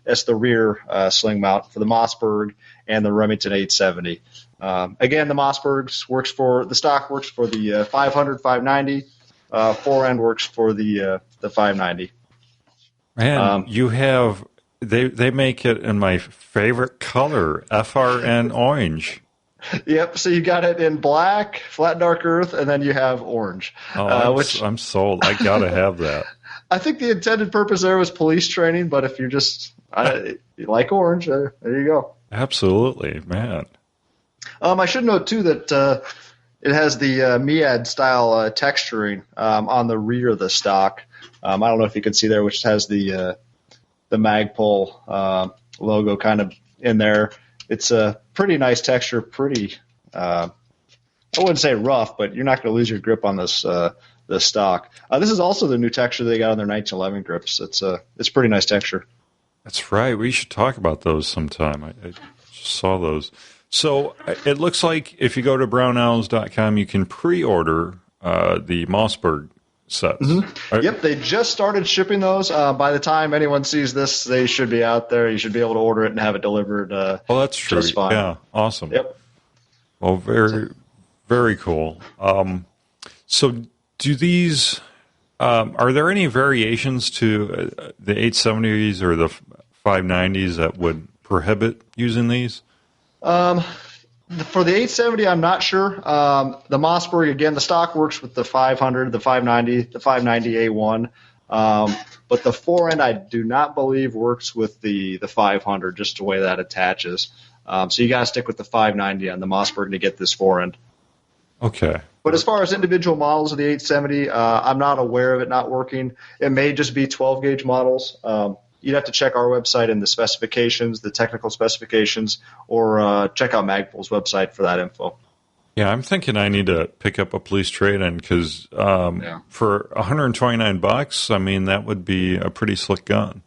as the rear sling mount for the Mossberg and the Remington 870. Again, the Mossberg the stock works for the 500, 590. Forend works for the 590. And you have they make it in my favorite color, FRN orange. Yep. So you got it in black, flat dark earth, and then you have orange. I'm sold. I gotta have that. I think the intended purpose there was police training, but if you're just you like orange, there you go. Absolutely, man. I should note too that it has the Miad style texturing on the rear of the stock. I don't know if you can see there, which has the Magpul logo kind of in there. It's a pretty nice texture, pretty. I wouldn't say rough, but you're not going to lose your grip on this stock. This is also the new texture they got on their 1911 grips. It's pretty nice texture. That's right. We should talk about those sometime. I just saw those. So it looks like if you go to brownowls.com, you can pre-order the Mossberg sets. Mm-hmm. Yep, they just started shipping those. By the time anyone sees this, they should be out there. You should be able to order it and have it delivered. Oh, that's true. Just fine. Yeah, awesome. Yep. Well, very, very cool. So do these, are there any variations to the 870s or the 590s that would prohibit using these? For the 870, I'm not sure. The Mossberg, again, the stock works with the 500, the 590, the 590A1. But the forend, I do not believe works with the 500, just the way that attaches. So you got to stick with the 590 on the Mossberg to get this forend. Okay. But as far as individual models of the 870, I'm not aware of it not working. It may just be 12-gauge models. You'd have to check our website and the specifications, the technical specifications, or check out Magpul's website for that info. Yeah, I'm thinking I need to pick up a police trade-in because for $129, I mean, that would be a pretty slick gun.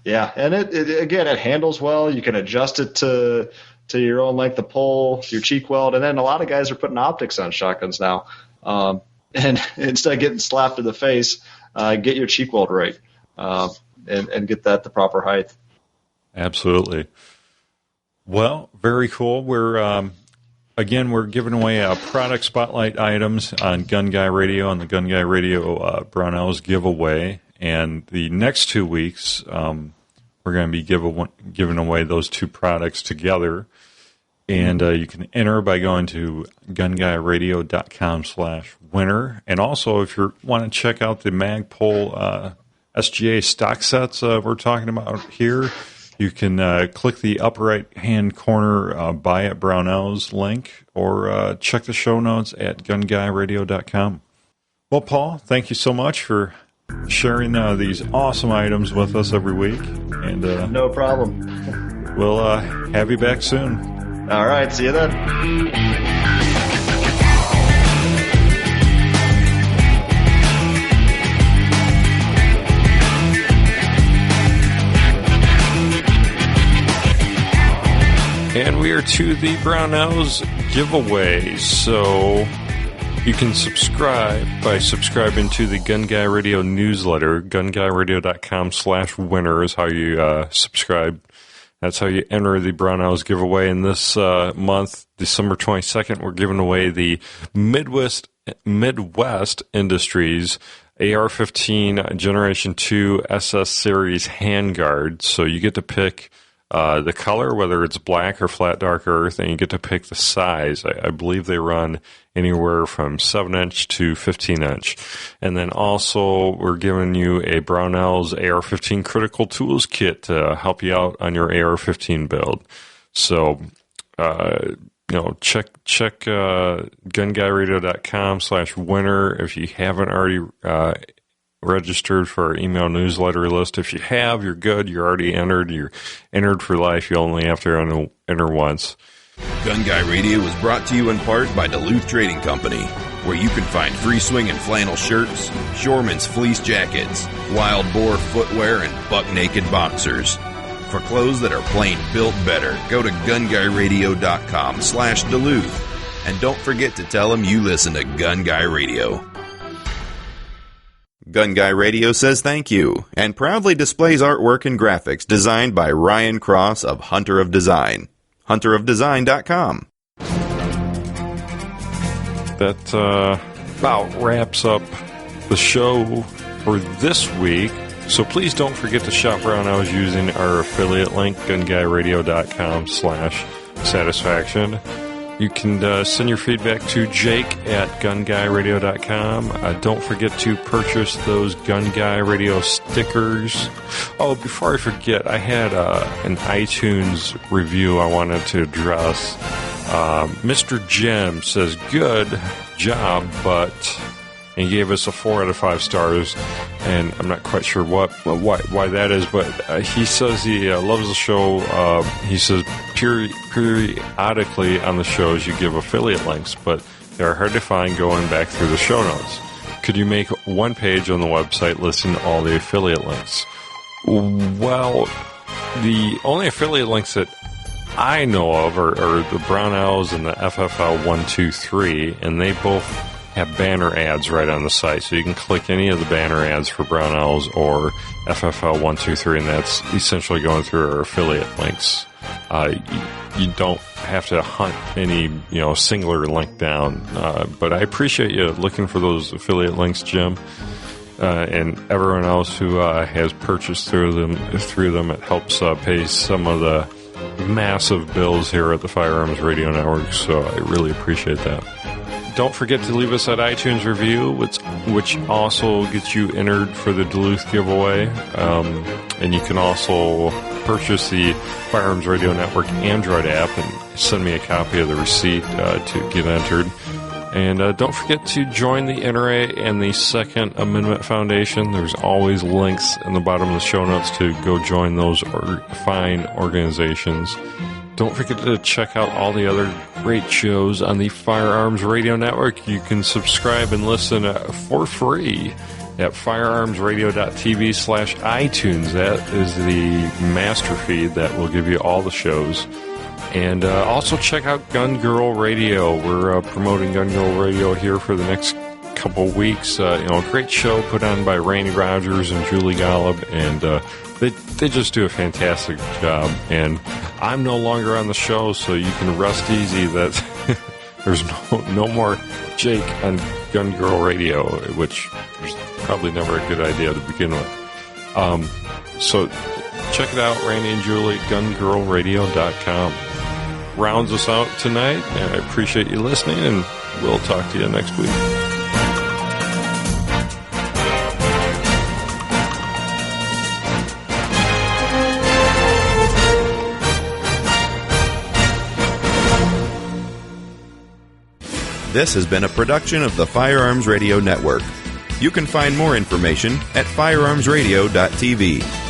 Yeah, and it handles well. You can adjust it to your own length of pull, your cheek weld, and then a lot of guys are putting optics on shotguns now. and instead of getting slapped in the face, get your cheek weld right, and get that the proper height. Absolutely. Well, very cool. We're giving away product spotlight items on Gun Guy Radio and the Gun Guy Radio Brownells giveaway. And the next 2 weeks, we're going to be giving away those two products together. And you can enter by going to gunguyradio.com/winner. And also, if you want to check out the Magpul SGA stock sets we're talking about here, you can click the upper right-hand corner Buy at Brownells link, or check the show notes at gunguyradio.com. Well, Paul, thank you so much for sharing these awesome items with us every week. And no problem. We'll have you back soon. All right, see you then. And we are to the Brownells giveaway. So you can subscribe by subscribing to the Gun Guy Radio newsletter. gunguyradio.com/winner is how you subscribe. That's how you enter the Brownells giveaway. And this month, December 22nd, we're giving away the Midwest Industries AR-15 Generation 2 SS Series handguard. So you get to pick the color, whether it's black or flat dark earth, and you get to pick the size. I believe they run anywhere from 7-inch to 15-inch. And then also we're giving you a Brownells AR-15 Critical Tools Kit to help you out on your AR-15 build. So, check gunguyradio.com/winner if you haven't already registered for our email newsletter list. If you have, you're good. You're already entered. You're entered for life. You only have to enter once. Gun Guy Radio is brought to you in part by Duluth Trading Company, where you can find free swing and flannel shirts, Shoreman's fleece jackets, wild boar footwear, and buck naked boxers. For clothes that are plain built better, go to gunguyradio.com/Duluth. And don't forget to tell them you listen to Gun Guy Radio. Gun Guy Radio says thank you and proudly displays artwork and graphics designed by Ryan Cross of Hunter of Design. HunterofDesign.com. That about wraps up the show for this week. So please don't forget to shop Brownells using our affiliate link, gunguyradio.com/satisfaction. You can send your feedback to Jake at gunguyradio.com. Don't forget to purchase those Gun Guy Radio stickers. Oh, before I forget, I had an iTunes review I wanted to address. Mr. Jim says, good job, but... and he gave us a 4 out of 5 stars, and I'm not quite sure why that is, but he says he loves the show. He says periodically on the shows you give affiliate links, but they're hard to find going back through the show notes. Could you make one page on the website listing all the affiliate links? Well, the only affiliate links that I know of are the Brownells and the FFL 123, and they both have banner ads right on the site, so you can click any of the banner ads for Brownells or FFL 123, and that's essentially going through our affiliate links. You don't have to hunt any singular link down, but I appreciate you looking for those affiliate links, Jim, and everyone else who has purchased through them. It helps pay some of the massive bills here at the Firearms Radio Network, so I really appreciate that. Don't forget to leave us that iTunes review, which also gets you entered for the Duluth giveaway. And you can also purchase the Firearms Radio Network Android app and send me a copy of the receipt to get entered. And don't forget to join the NRA and the Second Amendment Foundation. There's always links in the bottom of the show notes to go join those fine organizations. Don't forget to check out all the other great shows on the Firearms Radio Network. You can subscribe and listen for free at firearmsradio.tv/iTunes. That is the master feed that will give you all the shows. And also check out Gun Girl Radio. We're promoting Gun Girl Radio here for the next couple of weeks. Great show put on by Randy Rogers and Julie Golub, and they just do a fantastic job. And I'm no longer on the show, so you can rest easy that there's no more Jake on Gun Girl Radio, which was probably never a good idea to begin with. So check it out, Randy and Julie, gungirlradio.com. Rounds us out tonight, and I appreciate you listening, and we'll talk to you next week. This has been a production of the Firearms Radio Network. You can find more information at firearmsradio.tv.